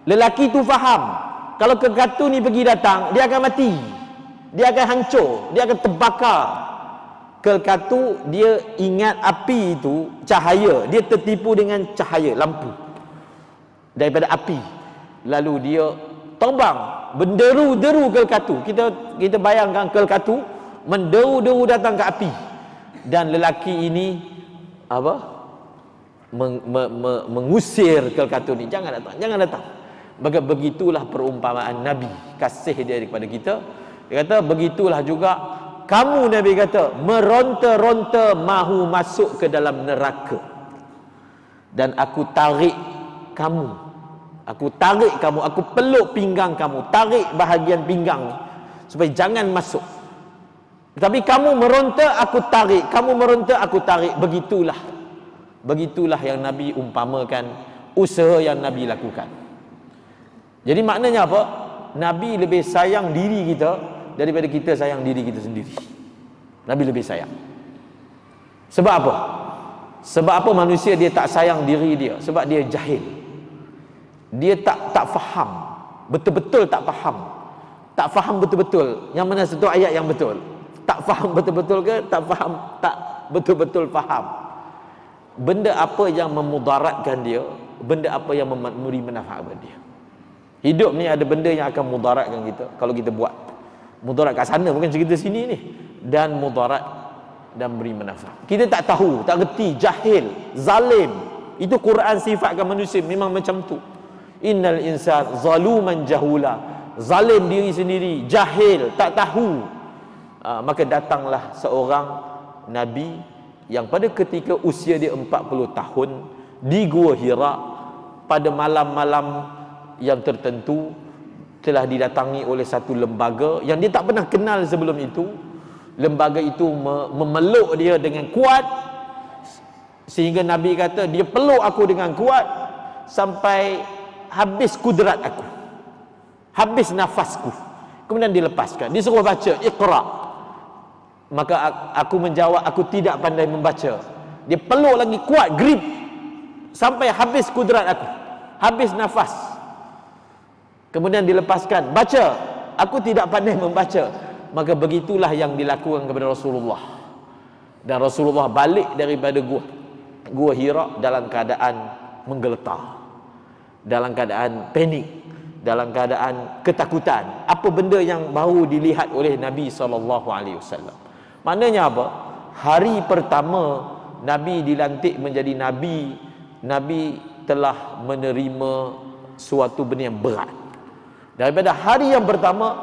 Lelaki tu faham, kalau kelkatu ni pergi datang, dia akan mati, dia akan hancur, dia akan terbakar. Kelkatu dia ingat api itu cahaya, dia tertipu dengan cahaya lampu daripada api, lalu dia terbang menderu-deru kelkatu. Kita bayangkan kelkatu menderu-deru datang ke api, dan lelaki ini mengusir kelkatu ni, jangan datang, jangan datang. Maka begitulah perumpamaan Nabi, kasih dia kepada kita. Dia kata begitulah juga kamu, Nabi kata, meronta-ronta mahu masuk ke dalam neraka, dan aku tarik kamu, aku peluk pinggang kamu, tarik bahagian pinggang ni supaya jangan masuk. Tapi kamu meronta, aku tarik, kamu meronta, aku tarik. Begitulah yang Nabi umpamakan usaha yang Nabi lakukan. Jadi maknanya apa? Nabi lebih sayang diri kita daripada kita sayang diri kita sendiri. Nabi lebih sayang. Sebab apa? Sebab apa manusia dia tak sayang diri dia? Sebab dia jahil. Dia tak faham. Betul-betul tak faham. Tak faham betul-betul. Yang mana satu ayat yang betul? Tak faham betul-betul ke? Tak faham, tak betul-betul faham. Benda apa yang memudaratkan dia? Benda apa yang memberi manfaat kepada dia? Hidup ni ada benda yang akan mudaratkan kita kalau kita buat. Mudarat kat sana, bukan cerita sini ni. Dan mudarat dan beri manfaat. Kita tak tahu, tak reti, jahil, zalim. Itu Quran sifatkan manusia memang macam tu. Innal insan zaluman jahula. Zalim diri sendiri, jahil, tak tahu. Maka datanglah seorang Nabi yang pada ketika usia dia 40 tahun di Gua Hira, pada malam-malam yang tertentu telah didatangi oleh satu lembaga yang dia tak pernah kenal sebelum itu. Lembaga itu memeluk dia dengan kuat, sehingga Nabi kata dia peluk aku dengan kuat sampai habis kudrat aku, habis nafasku. Kemudian dilepaskan, disuruh baca Iqra. Maka aku menjawab, aku tidak pandai membaca. Dia peluk lagi kuat, grip, sampai habis kudrat aku, habis nafas. Kemudian dilepaskan, baca, aku tidak pandai membaca. Maka begitulah yang dilakukan kepada Rasulullah. Dan Rasulullah balik daripada Gua Hira dalam keadaan menggeletar, dalam keadaan panik, dalam keadaan ketakutan. Apa benda yang baru dilihat oleh Nabi SAW? Maknanya apa? Hari pertama Nabi dilantik menjadi Nabi, Nabi telah menerima suatu benda yang berat. Daripada hari yang pertama,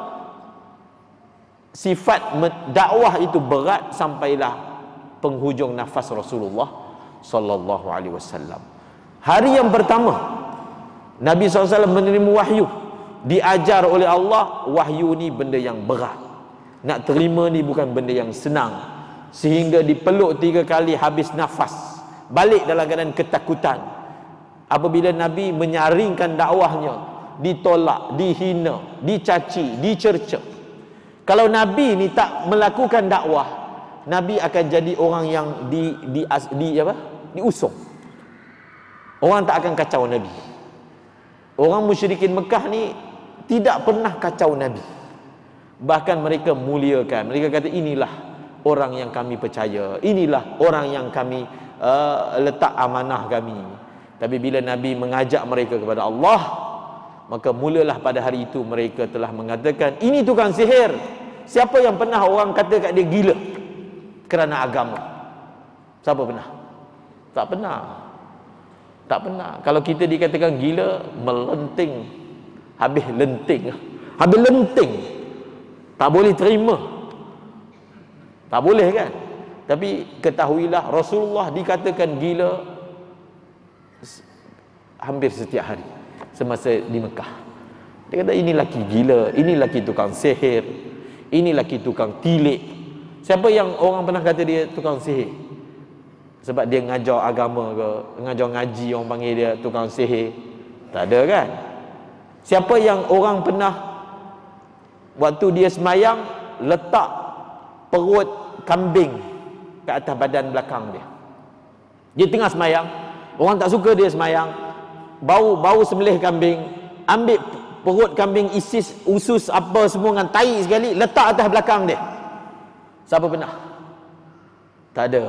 sifat dakwah itu berat sampailah penghujung nafas Rasulullah sallallahu alaihi wasallam. Hari yang pertama Nabi SAW menerima wahyu, diajar oleh Allah, wahyu ni benda yang berat. Nak terima ni bukan benda yang senang. Sehingga dipeluk 3 kali habis nafas, balik dalam keadaan ketakutan. Apabila Nabi menyaringkan dakwahnya, ditolak, dihina, dicaci, dicerca. Kalau Nabi ni tak melakukan dakwah, Nabi akan jadi orang yang diusung. Orang tak akan kacau Nabi. Orang musyrikin Mekah ni tidak pernah kacau Nabi. Bahkan mereka muliakan. Mereka kata inilah orang yang kami percaya, inilah orang yang kami letak amanah kami. Tapi bila Nabi mengajak mereka kepada Allah, maka mulalah pada hari itu mereka telah mengatakan ini tukang sihir. Siapa yang pernah orang kata kat dia gila kerana agama? Siapa pernah? Tak pernah. Tak pernah. Kalau kita dikatakan gila, melenting, habis lenting, habis lenting, tak boleh terima, tak boleh kan? Tapi ketahuilah Rasulullah dikatakan gila hampir setiap hari semasa di Mekah. Dia kata ini laki gila, ini laki tukang sihir, ini laki tukang tilik. Siapa yang orang pernah kata dia tukang sihir? Sebab dia ngajar agama ke, ngajar ngaji, orang panggil dia tukang sihir? Tak ada kan? Siapa yang orang pernah waktu dia semayang letak perut kambing ke atas badan belakang dia? Dia tengah semayang, orang tak suka dia semayang, bau sembelih kambing, ambil perut kambing, isi usus apa semua dengan tai sekali, letak atas belakang dia. Siapa pernah? Tak ada.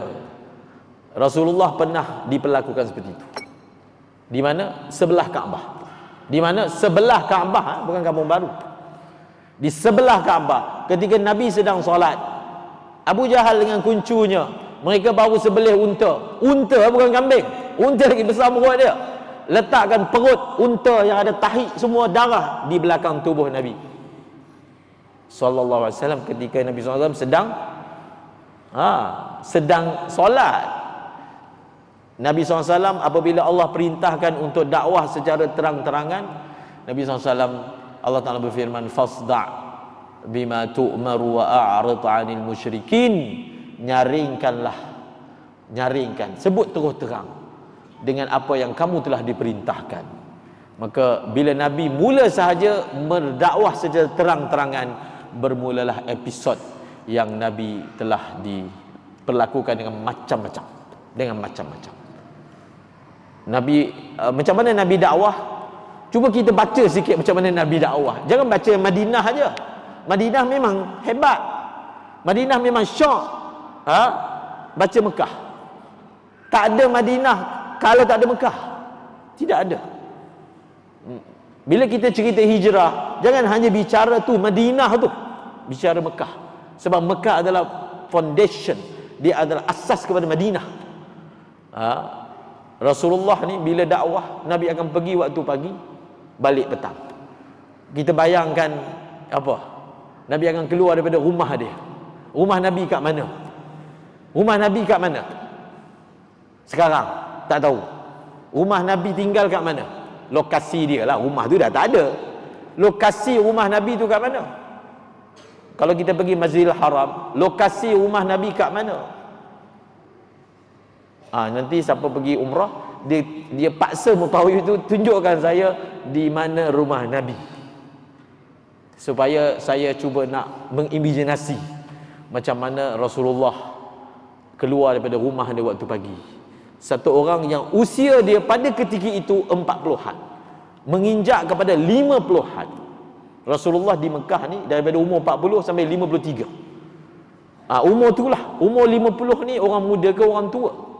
Rasulullah pernah diperlakukan seperti itu. Di mana? Sebelah Kaabah. Di mana? Sebelah Kaabah, bukan kampung baru. Di sebelah Kaabah, ketika Nabi sedang solat, Abu Jahal dengan kuncunya, mereka baru sebelih unta. Unta bukan kambing. Unta lagi besar perut dia. Letakkan perut unta yang ada tahi semua darah di belakang tubuh Nabi sallallahu alaihi wasallam ketika Nabi sallallahu alaihi wasallam sedang solat. Nabi SAW apabila Allah perintahkan untuk dakwah secara terang-terangan, Nabi SAW, Allah Ta'ala berfirman, fasda' bima tu'maru wa a'rid 'anil musyrikin. Nyaringkan, sebut terus terang dengan apa yang kamu telah diperintahkan. Maka bila Nabi mula sahaja berdakwah secara terang-terangan, bermulalah episod yang Nabi telah diperlakukan dengan macam-macam. Nabi macam mana Nabi dakwah? Cuba kita baca sikit macam mana Nabi dakwah. Jangan baca Madinah aja. Madinah memang hebat. Madinah memang syok. Baca Mekah. Tak ada Madinah kalau tak ada Mekah. Tidak ada. Bila kita cerita hijrah, jangan hanya bicara tu Madinah tu. Bicara Mekah. Sebab Mekah adalah foundation. Dia adalah asas kepada Madinah. Rasulullah ni bila dakwah, Nabi akan pergi waktu pagi, balik petang. Kita bayangkan apa? Nabi akan keluar daripada rumah dia. Rumah Nabi kat mana? Rumah Nabi kat mana? Sekarang tak tahu. Rumah Nabi tinggal kat mana? Lokasi dia lah. Rumah tu dah tak ada. Lokasi rumah Nabi tu kat mana? Kalau kita pergi Masjidil Haram, lokasi rumah Nabi kat mana? Nanti siapa pergi umrah, dia paksa Muqawwi itu tunjukkan saya di mana rumah Nabi, supaya saya cuba nak mengimajinasi macam mana Rasulullah keluar daripada rumah dia waktu pagi. Satu orang yang usia dia pada ketika itu 40-an menginjak kepada 50-an. Rasulullah di Mekah ni daripada umur 40 sampai 53. Umur tu lah. Umur 50 ni orang muda ke orang tua?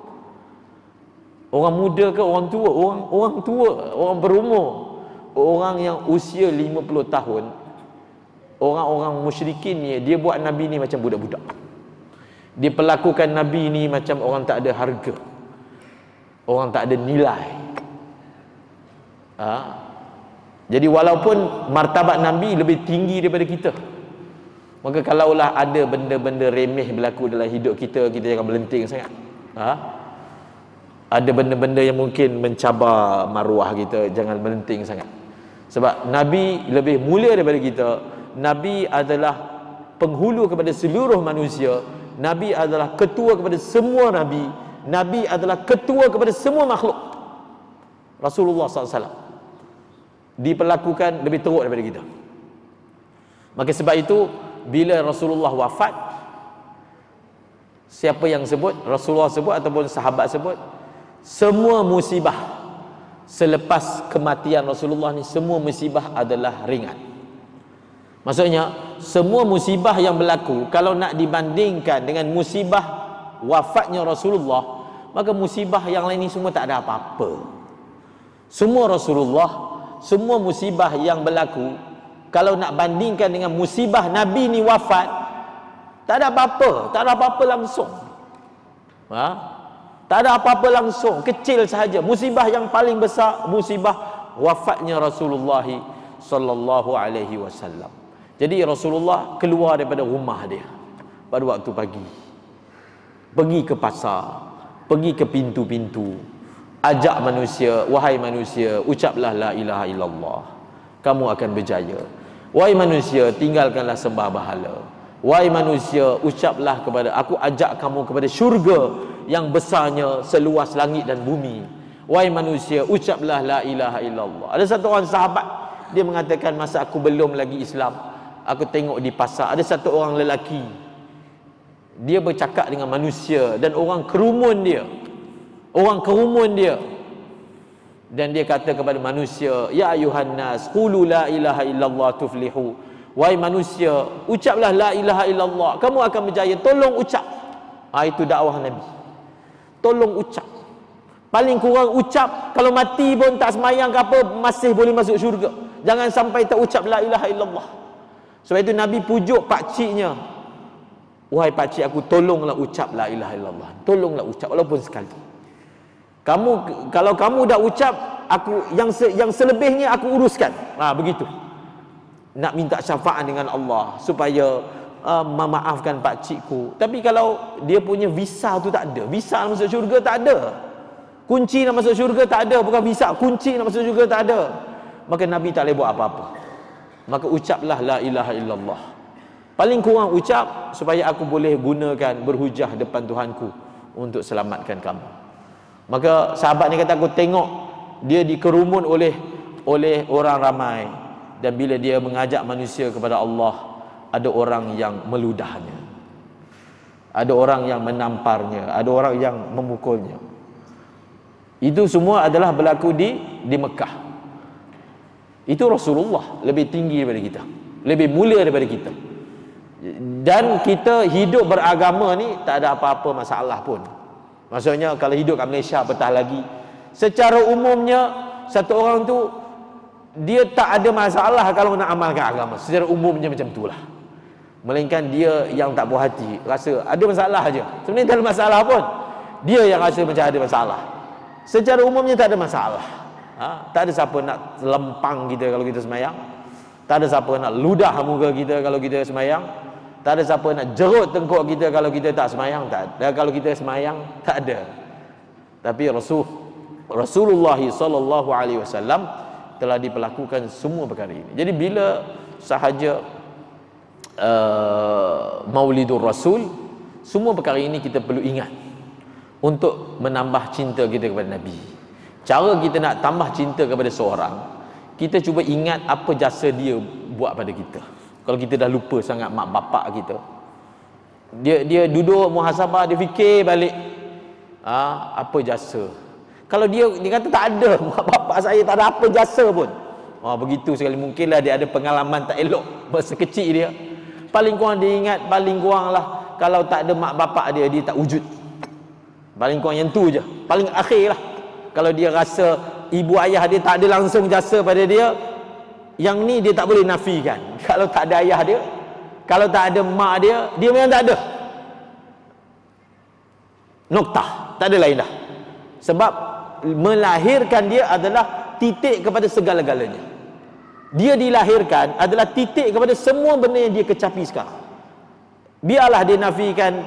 Orang muda ke orang tua? Orang tua, orang berumur. Orang yang usia 50 tahun, orang-orang musyrikin ni, dia buat Nabi ni macam budak-budak. Dia perlakukan Nabi ni macam orang tak ada harga, orang tak ada nilai. Jadi walaupun martabat Nabi lebih tinggi daripada kita, maka kalaulah ada benda-benda remeh berlaku dalam hidup kita, kita jangan melenting sangat. Ada benda-benda yang mungkin mencabar maruah kita, jangan melenting sangat. Sebab Nabi lebih mulia daripada kita. Nabi adalah penghulu kepada seluruh manusia. Nabi adalah ketua kepada semua Nabi. Nabi adalah ketua kepada semua makhluk. Rasulullah SAW diperlakukan lebih teruk daripada kita. Maka sebab itu bila Rasulullah wafat, siapa yang sebut? Rasulullah sebut ataupun sahabat sebut, semua musibah selepas kematian Rasulullah ni, semua musibah adalah ringan. Maksudnya semua musibah yang berlaku, kalau nak dibandingkan dengan musibah wafatnya Rasulullah, maka musibah yang lain ni semua tak ada apa-apa. Semua Rasulullah, semua musibah yang berlaku, kalau nak bandingkan dengan musibah Nabi ni wafat, tak ada apa-apa, tak ada apa-apa langsung. Tak ada apa-apa langsung, kecil sahaja. Musibah yang paling besar, musibah wafatnya Rasulullah sallallahu alaihi wasallam. Jadi Rasulullah keluar daripada rumah dia pada waktu pagi, pergi ke pasar, pergi ke pintu-pintu, ajak manusia, wahai manusia, ucaplah la ilaha illallah, kamu akan berjaya. Wahai manusia, tinggalkanlah sembah berhala. Wahai manusia, ucaplah kepada aku, ajak kamu kepada syurga yang besarnya seluas langit dan bumi. Wahai manusia, ucaplah la ilaha illallah. Ada satu orang sahabat, dia mengatakan, masa aku belum lagi Islam, aku tengok di pasar ada satu orang lelaki, dia bercakap dengan manusia dan orang kerumun dia, dan dia kata kepada manusia, ya ayuhan nas qulu la ilaha illallah tuflihu. Wahai manusia, ucaplah la ilaha illallah, kamu akan berjaya. Tolong ucap. Itu dakwah Nabi. Tolong ucap. Paling kurang ucap, kalau mati pun tak semayang ke apa, masih boleh masuk syurga. Jangan sampai tak ucap la ilaha illallah. Sebab itu Nabi pujuk pakciknya, wahai pakcik aku, tolonglah ucap la ilaha illallah. Tolonglah ucap walaupun sekali. Kalau kamu dah ucap, aku yang selebihnya aku uruskan. Begitu. Nak minta syafaat dengan Allah supaya memaafkan pakcikku. Tapi kalau dia punya visa tu tak ada, visa nak masuk syurga tak ada, kunci nak masuk syurga tak ada, bukan visa, kunci nak masuk syurga tak ada, maka Nabi tak boleh buat apa-apa. Maka ucaplah la ilaha illallah. Paling kurang ucap supaya aku boleh gunakan berhujah depan Tuhanku untuk selamatkan kamu. Maka sahabat ni kata, aku tengok dia dikerumun oleh orang ramai, dan bila dia mengajak manusia kepada Allah, ada orang yang meludahnya, ada orang yang menamparnya, ada orang yang memukulnya. Itu semua adalah berlaku di Mekah. Itu Rasulullah lebih tinggi daripada kita, lebih mulia daripada kita. Dan kita hidup beragama ni tak ada apa-apa masalah pun. Maksudnya kalau hidup kat Malaysia apatah lagi, secara umumnya satu orang tu dia tak ada masalah kalau nak amalkan agama. Secara umumnya macam itulah. Melainkan dia yang tak puas hati, rasa ada masalah aja. Sebenarnya tak ada masalah pun. Dia yang rasa macam ada masalah. Secara umumnya tak ada masalah. Tak ada siapa nak lempang kita kalau kita semayang. Tak ada siapa nak ludah muka kita kalau kita semayang. Tak ada siapa nak jerut tengkuk kita kalau kita tak semayang. Tak ada. Kalau kita semayang, tak ada. Tapi Rasulullah sallallahu alaihi wasallam telah diperlakukan semua perkara ini. Jadi bila sahaja Maulidur Rasul, semua perkara ini kita perlu ingat untuk menambah cinta kita kepada Nabi. Cara kita nak tambah cinta kepada seorang, kita cuba ingat apa jasa dia buat pada kita. Kalau kita dah lupa sangat mak bapak kita, dia duduk muhasabah, dia fikir balik apa jasa. Kalau dia kata tak ada, mak bapak saya tak ada apa jasa pun, begitu sekali mungkinlah dia ada pengalaman tak elok masa kecil dia. Paling kurang dia ingat, paling kurang lah, kalau tak ada mak bapak dia tak wujud. Paling kurang yang tu je, paling akhir lah. Kalau dia rasa ibu ayah dia tak ada langsung jasa pada dia, yang ni dia tak boleh nafikan. Kalau tak ada ayah dia, kalau tak ada mak dia memang tak ada. Noktah, tak ada lain dah. Sebab melahirkan dia adalah titik kepada segala-galanya. Dia dilahirkan adalah titik kepada semua benda yang dia kecapi sekarang. Biarlah dia nafikan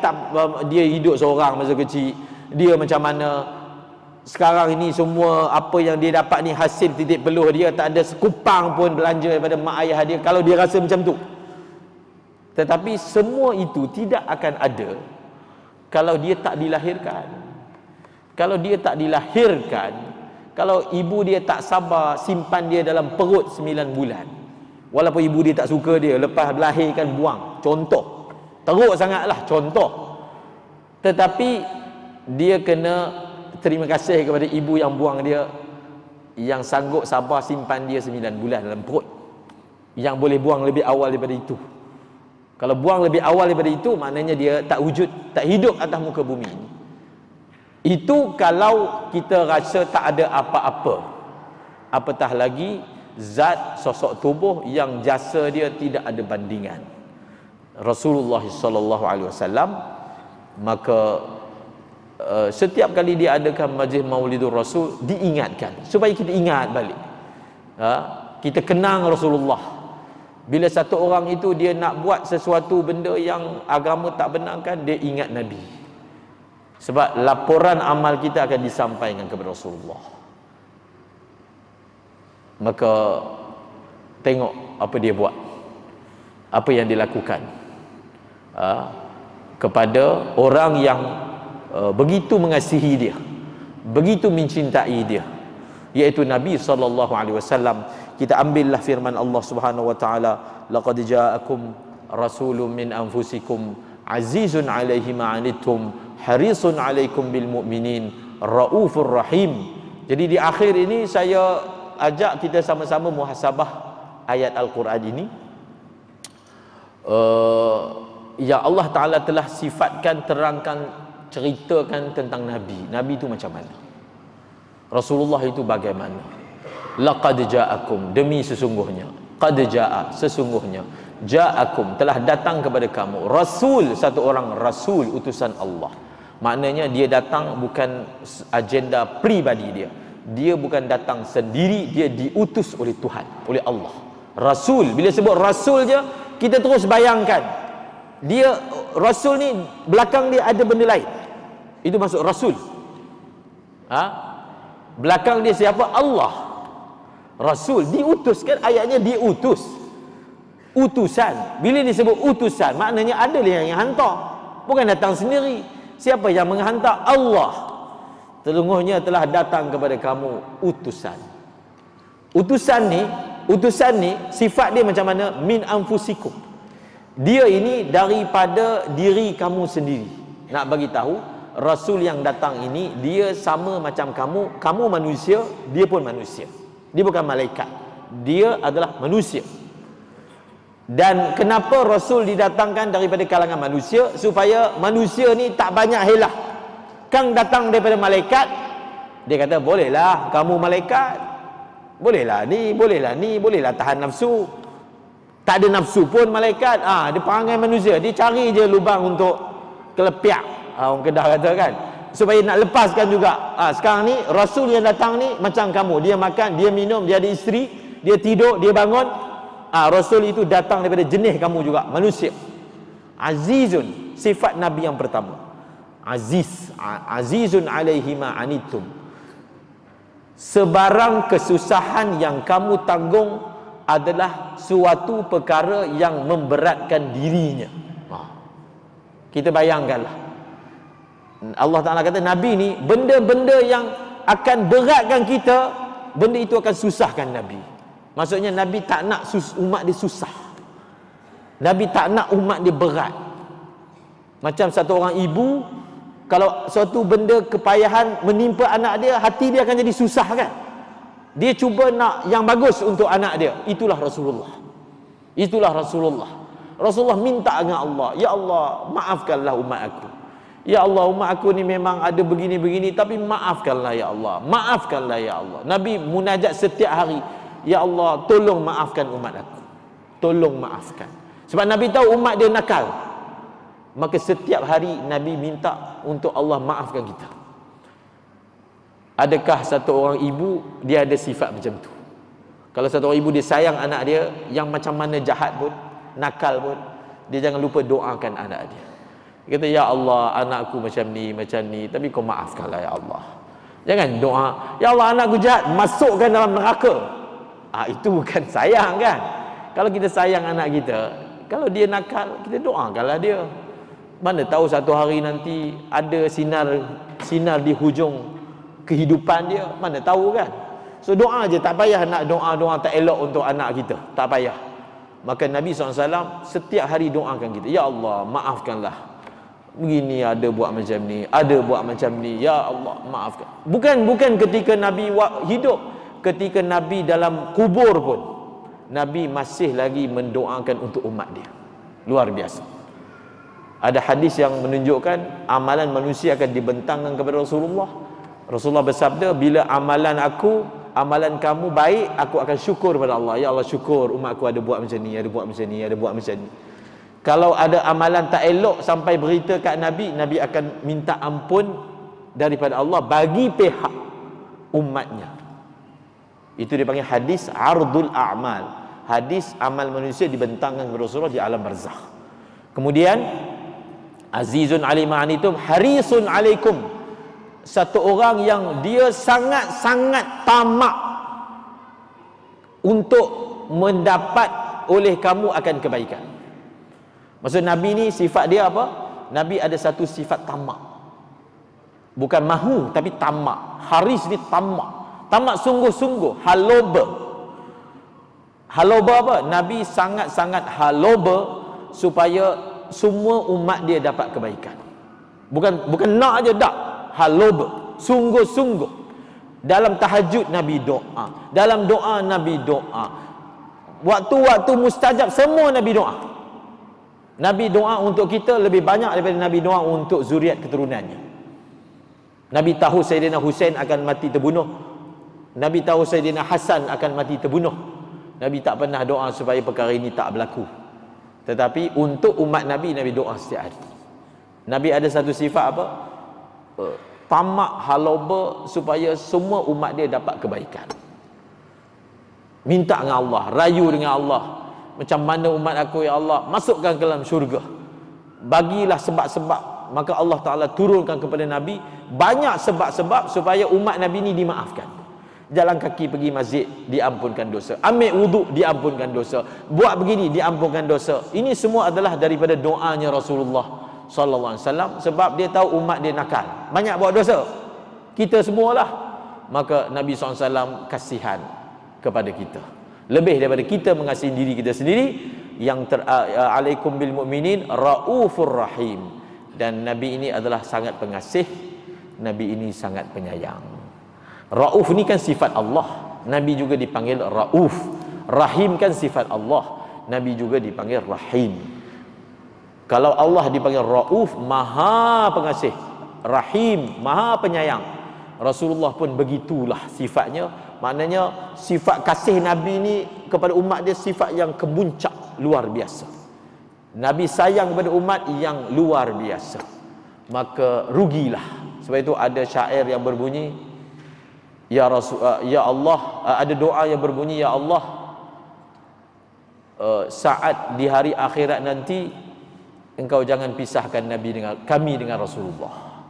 dia hidup seorang masa kecil, dia macam mana sekarang ini, semua apa yang dia dapat ni hasil titik peluh dia, tak ada sekupang pun belanja daripada mak ayah dia, kalau dia rasa macam tu. Tetapi semua itu tidak akan ada kalau dia tak dilahirkan. Kalau dia tak dilahirkan, kalau ibu dia tak sabar simpan dia dalam perut 9 bulan, walaupun ibu dia tak suka dia, lepas melahirkan buang, contoh. Teruk sangatlah contoh. Tetapi dia kena terima kasih kepada ibu yang buang dia, yang sanggup sabar simpan dia 9 bulan dalam perut, yang boleh buang lebih awal daripada itu. Kalau buang lebih awal daripada itu, maknanya dia tak wujud, tak hidup atas muka bumi ini. Itu kalau kita rasa tak ada apa-apa. Apatah lagi zat sosok tubuh yang jasa dia tidak ada bandingan, Rasulullah sallallahu alaihi wasallam. Maka setiap kali dia adakan majlis Maulidur Rasul, diingatkan supaya kita ingat balik. Kita kenang Rasulullah. Bila satu orang itu dia nak buat sesuatu benda yang agama tak benarkan, dia ingat Nabi. Sebab laporan amal kita akan disampaikan kepada Rasulullah. Maka tengok apa dia buat, apa yang dilakukan kepada orang yang begitu mengasihi dia, begitu mencintai dia, iaitu Nabi sallallahu alaihi wasallam. Kita ambillah firman Allah Subhanahu wa taala, laqad ja'akum rasulun min anfusikum azizun 'alaihi ma 'anittum harisun 'alaikum bil mu'minin raufur rahim. Jadi di akhir ini saya ajak kita sama-sama muhasabah ayat Al-Quran ini. Ya Allah Ta'ala telah sifatkan, terangkan, ceritakan tentang Nabi. Nabi itu macam mana, Rasulullah itu bagaimana. Laqad ja'akum, demi sesungguhnya, qad ja'a, sesungguhnya, ja'akum, telah datang kepada kamu, Rasul, satu orang Rasul, utusan Allah. Maknanya dia datang bukan agenda pribadi dia, dia bukan datang sendiri, dia diutus oleh Tuhan, oleh Allah. Rasul, bila sebut Rasul je, kita terus bayangkan dia, Rasul ni belakang dia ada benda lain, itu maksud Rasul. Belakang dia siapa? Allah. Rasul, diutus, kan ayatnya diutus, utusan. Bila disebut utusan, maknanya ada yang hantar, bukan datang sendiri. Siapa yang menghantar? Allah. Sesungguhnya telah datang kepada kamu utusan. Utusan ni sifat dia macam mana? Min anfusikum, dia ini daripada diri kamu sendiri. Nak bagi tahu, Rasul yang datang ini dia sama macam kamu. Kamu manusia, dia pun manusia. Dia bukan malaikat, dia adalah manusia. Dan kenapa Rasul didatangkan daripada kalangan manusia? Supaya manusia ni tak banyak helah. Kang datang daripada malaikat, dia kata bolehlah kamu malaikat, bolehlah ni, bolehlah tahan nafsu. Tak ada nafsu pun malaikat. Dia perangai manusia, dia cari je lubang untuk kelepiak, orang Kedah kata kan, supaya nak lepaskan juga. Sekarang ni Rasul yang datang ni macam kamu, dia makan, dia minum, dia ada isteri, dia tidur, dia bangun. Rasul itu datang daripada jenis kamu juga, manusia. Azizun, sifat Nabi yang pertama, aziz. Azizun 'alaihi ma 'anittum, sebarang kesusahan yang kamu tanggung adalah suatu perkara yang memberatkan dirinya. Kita bayangkanlah, Allah Ta'ala kata Nabi ni, benda-benda yang akan beratkan kita, benda itu akan susahkan Nabi. Maksudnya Nabi tak nak umat dia susah, Nabi tak nak umat dia berat. Macam satu orang ibu, kalau suatu benda kepayahan menimpa anak dia, hati dia akan jadi susah kan. Dia cuba nak yang bagus untuk anak dia. Itulah Rasulullah. Itulah Rasulullah. Rasulullah minta dengan Allah, ya Allah, maafkanlah umat aku. Ya Allah, umat aku ni memang ada begini-begini, tapi maafkanlah ya Allah, maafkanlah ya Allah. Nabi munajat setiap hari, ya Allah, tolong maafkan umat aku, tolong maafkan. Sebab Nabi tahu umat dia nakal. Maka setiap hari Nabi minta untuk Allah maafkan kita. Adakah satu orang ibu dia ada sifat macam tu? Kalau satu orang ibu dia sayang anak dia, yang macam mana jahat pun, nakal pun, dia jangan lupa doakan anak dia. Dia kata, ya Allah, anakku macam ni, tapi kau maafkanlah ya Allah. Jangan doa, ya Allah, anakku jahat, masukkan dalam neraka. Itu bukan sayang kan. Kalau kita sayang anak kita, kalau dia nakal, kita doakanlah dia. Mana tahu satu hari nanti ada sinar di hujung kehidupan dia, mana tahu kan. So doa je, tak payah nak doa-doa tak elok untuk anak kita, tak payah. maka Nabi SAW setiap hari doakan kita, ya Allah maafkanlah, begini ada buat macam ni, ada buat macam ni, ya Allah maafkan. Bukan ketika Nabi hidup, ketika Nabi dalam kubur pun Nabi masih lagi mendoakan untuk umat dia. Luar biasa. Ada hadis yang menunjukkan amalan manusia akan dibentangkan kepada Rasulullah. Rasulullah bersabda, bila amalan kamu baik, aku akan syukur pada Allah. Ya Allah, syukur umatku ada buat macam ni, ada buat macam ni, ada buat macam ni. Kalau ada amalan tak elok sampai berita kat Nabi, Nabi akan minta ampun daripada Allah bagi pihak umatnya. Itu dipanggil hadis ardul a'mal. Hadis amal manusia dibentangkan kepada Rasulullah di alam barzakh. Kemudian azizun alima anitum harisun alaikum. Satu orang yang dia sangat-sangat tamak untuk mendapat oleh kamu akan kebaikan. Maksud Nabi ni sifat dia apa? Nabi ada satu sifat tamak. Bukan mahu tapi tamak. Haris ni tamak. Tamak sungguh-sungguh, haloba. Haloba apa? Nabi sangat-sangat haloba supaya semua umat dia dapat kebaikan. Bukan nak aja, tak. Haloba, sungguh-sungguh. Dalam tahajud Nabi doa, dalam doa Nabi doa, waktu-waktu mustajab semua Nabi doa. Nabi doa untuk kita lebih banyak daripada Nabi doa untuk zuriat keturunannya. Nabi tahu Sayyidina Husain akan mati terbunuh. Nabi tahu Sayyidina Hasan akan mati terbunuh. Nabi tak pernah doa supaya perkara ini tak berlaku. Tetapi untuk umat Nabi, Nabi doa setiap hari. Nabi ada satu sifat apa? Tamak, haloba supaya semua umat dia dapat kebaikan. Minta dengan Allah, rayu dengan Allah, macam mana umat aku ya Allah, masukkan ke dalam syurga. Bagilah sebab-sebab, maka Allah Ta'ala turunkan kepada Nabi banyak sebab-sebab supaya umat Nabi ni dimaafkan. Jalan kaki pergi masjid, diampunkan dosa. Ambil wuduk, diampunkan dosa. Buat begini, diampunkan dosa. Ini semua adalah daripada doanya Rasulullah sallallahu alaihi wasallam, sebab dia tahu umat dia nakal, banyak buat dosa, kita semualah. Maka Nabi SAW kasihan kepada kita lebih daripada kita mengasihi diri kita sendiri. Yang alaikum bil mu'minin raufur rahim. Dan Nabi ini adalah sangat pengasih, Nabi ini sangat penyayang. Rauf ni kan sifat Allah, Nabi juga dipanggil rauf. Rahim kan sifat Allah, Nabi juga dipanggil rahim. Kalau Allah dipanggil Rauf, maha pengasih, Rahim, maha penyayang, Rasulullah pun begitulah sifatnya. Maknanya sifat kasih Nabi ni kepada umat dia sifat yang kemuncak, luar biasa. Nabi sayang kepada umat yang luar biasa. Maka rugilah. Sebab itu ada syair yang berbunyi, ya Rasul, ya Allah, ada doa yang berbunyi, ya Allah, saat di hari akhirat nanti Engkau jangan pisahkan Nabi dengan kami dengan Rasulullah.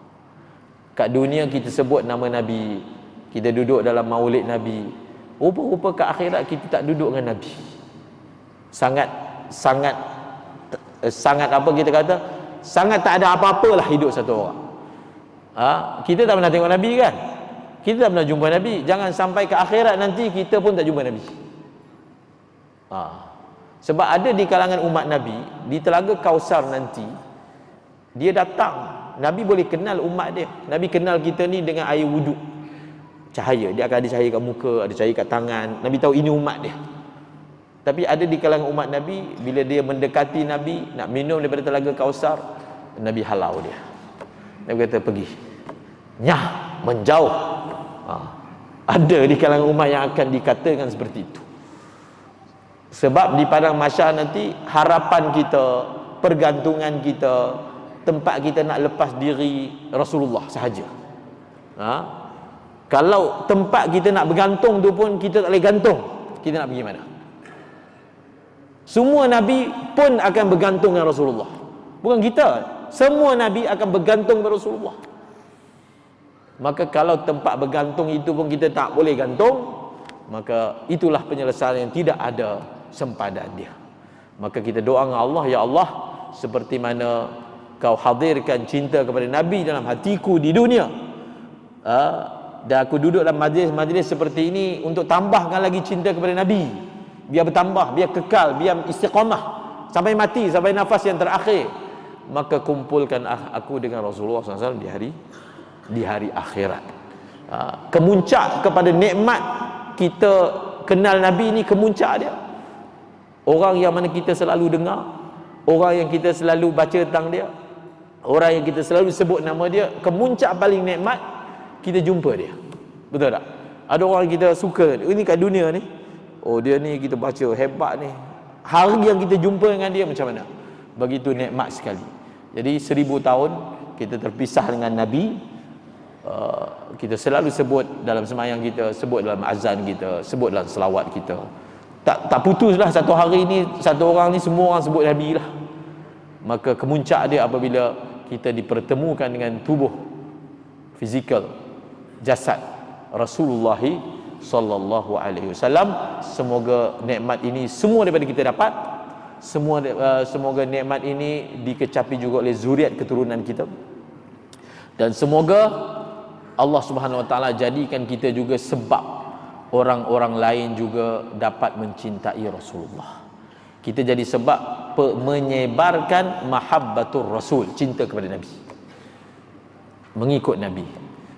Kat dunia kita sebut nama Nabi, kita duduk dalam maulid Nabi. Rupa-rupa kat akhirat kita tak duduk dengan Nabi. Sangat apa kita kata? Sangat tak ada apa-apalah hidup satu orang. Kita tak pernah tengok Nabi kan? Kita tak pernah jumpa Nabi. Jangan sampai ke akhirat nanti kita pun tak jumpa Nabi. Sebab ada di kalangan umat Nabi, di Telaga Kausar nanti, dia datang, Nabi boleh kenal umat dia. Nabi kenal kita ni dengan air wuduk, cahaya. Dia akan ada cahaya kat muka, ada cahaya kat tangan. Nabi tahu ini umat dia. Tapi ada di kalangan umat Nabi, bila dia mendekati Nabi, nak minum daripada Telaga Kausar, Nabi halau dia. Nabi kata, pergi. Nyah, menjauh. Ada di kalangan umat yang akan dikatakan seperti itu. Sebab di padang mahsyar nanti harapan kita, pergantungan kita, tempat kita nak lepas diri Rasulullah sahaja. Kalau tempat kita nak bergantung tu pun kita tak boleh gantung, kita nak pergi mana? Semua Nabi pun akan bergantung dengan Rasulullah. Bukan kita, semua Nabi akan bergantung dengan Rasulullah. Maka kalau tempat bergantung itu pun kita tak boleh gantung, maka itulah penyelesaian yang tidak ada sempadan dia. Maka kita doa dengan Allah, ya Allah, seperti mana kau hadirkan cinta kepada Nabi dalam hatiku di dunia, dan aku duduk dalam majlis seperti ini untuk tambahkan lagi cinta kepada Nabi. biar bertambah, biar kekal, biar istiqamah sampai mati, sampai nafas yang terakhir. Maka kumpulkan aku dengan Rasulullah SAW di hari akhirat. Kemuncak kepada nikmat kita kenal Nabi ni, kemuncak dia. Orang yang mana kita selalu dengar, orang yang kita selalu baca tentang dia, orang yang kita selalu sebut nama dia, kemuncak paling nikmat kita jumpa dia. Betul tak? Ada orang kita suka, ini kat dunia ni, oh dia ni kita baca hebat ni, hari yang kita jumpa dengan dia macam mana? Begitu nikmat sekali. Jadi 1000 tahun kita terpisah dengan Nabi. Kita selalu sebut dalam sembahyang kita, sebut dalam azan kita, sebut dalam selawat kita. Tak putuslah satu hari ni, satu orang ni semua orang sebut Nabi lah. Maka kemuncak dia apabila kita dipertemukan dengan tubuh fizikal, jasad Rasulullah sallallahu alaihi wasallam. Semoga nikmat ini semua daripada kita dapat. Semoga nikmat ini dikecapi juga oleh zuriat keturunan kita. Dan semoga Allah Subhanahu wa taala jadikan kita juga sebab orang-orang lain juga dapat mencintai Rasulullah. Kita jadi sebab menyebarkan mahabbatur Rasul, cinta kepada Nabi, mengikut Nabi,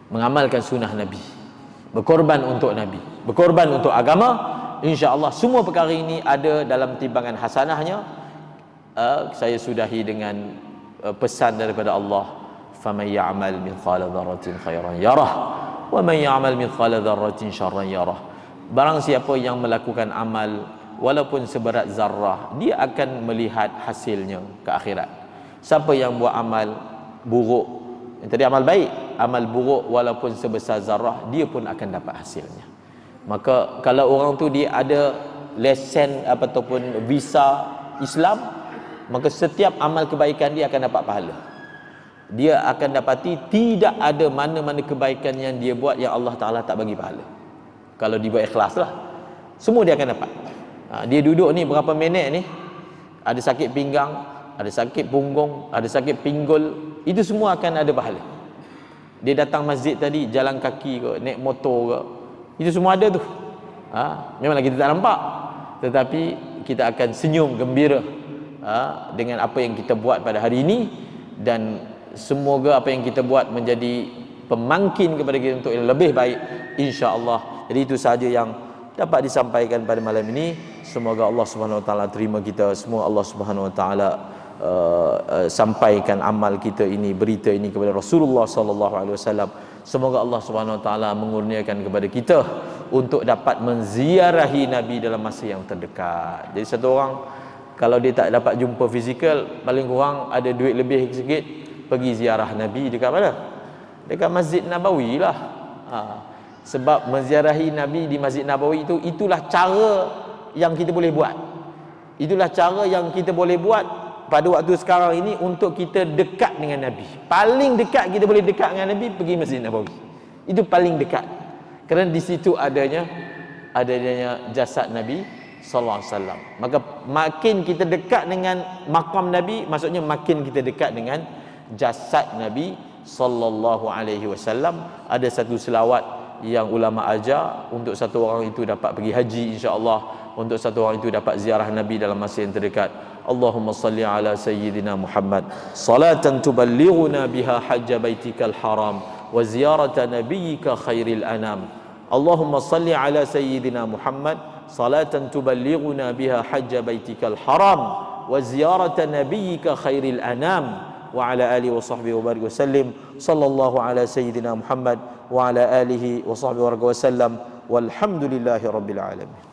mengamalkan sunnah Nabi, berkorban untuk Nabi, berkorban untuk agama. InsyaAllah semua perkara ini ada dalam timbangan hasanahnya. Saya sudahi dengan pesan daripada Allah, faman ya'mal mithqala dzarratin khairan yarah wa man ya'mal mithqala dzarratin syarran yarah. Barang siapa yang melakukan amal walaupun seberat zarrah, dia akan melihat hasilnya ke akhirat. Siapa yang buat amal buruk, yang tadi amal baik, amal buruk walaupun sebesar zarrah, dia pun akan dapat hasilnya. Maka kalau orang tu dia ada lesen ataupun visa Islam, maka setiap amal kebaikan dia akan dapat pahala. Dia akan dapati tidak ada mana-mana kebaikan yang dia buat yang Allah Ta'ala tak bagi pahala. Kalau dia buat ikhlas lah, semua dia akan dapat. Dia duduk ni berapa minit ni, ada sakit pinggang, ada sakit punggung, ada sakit pinggul, itu semua akan ada pahala. Dia datang masjid tadi, jalan kaki ke, naik motor ke, itu semua ada tu. Memanglah kita tak nampak, tetapi kita akan senyum gembira dengan apa yang kita buat pada hari ini. Dan semoga apa yang kita buat menjadi pemangkin kepada kita untuk yang lebih baik, insya-Allah. Jadi itu sahaja yang dapat disampaikan pada malam ini. Semoga Allah Subhanahu Wa Taala terima kita semua. Allah Subhanahu Wa Taala sampaikan amal kita ini, berita ini kepada Rasulullah sallallahu alaihi wasallam. Semoga Allah Subhanahu Wa Taala mengurniakan kepada kita untuk dapat menziarahi Nabi dalam masa yang terdekat. Jadi satu orang kalau dia tak dapat jumpa fizikal, paling kurang ada duit lebih sikit, pergi ziarah Nabi dekat mana? Dekat Masjid Nabawi lah. Sebab menziarahi Nabi di Masjid Nabawi itu, itulah cara yang kita boleh buat. Itulah cara yang kita boleh buat pada waktu sekarang ini untuk kita dekat dengan Nabi. Paling dekat kita boleh dekat dengan Nabi, pergi Masjid Nabawi. Itu paling dekat. Kerana di situ adanya jasad Nabi sallallahu alaihi wasallam. Maka makin kita dekat dengan makam Nabi, maksudnya makin kita dekat dengan jasad Nabi sallallahu alaihi wasallam. Ada satu selawat yang ulama ajar untuk satu orang itu dapat pergi haji, insya-Allah, untuk satu orang itu dapat ziarah Nabi dalam masa yang terdekat. Allahumma salli ala sayyidina Muhammad salatan tuballighuna biha hajja baitikal haram wa ziyarata nabiyyika khairil anam. Allahumma salli ala sayyidina Muhammad salatan tuballighuna biha hajja baitikal haram wa ziyarata nabiyyika khairil anam wa ala alihi wa sahbihi wa barik wa sallim. Sallallahu ala sayyidina Muhammad wa ala alihi wa sahbihi wa barik wa sallam. Walhamdulillahi rabbil alamin.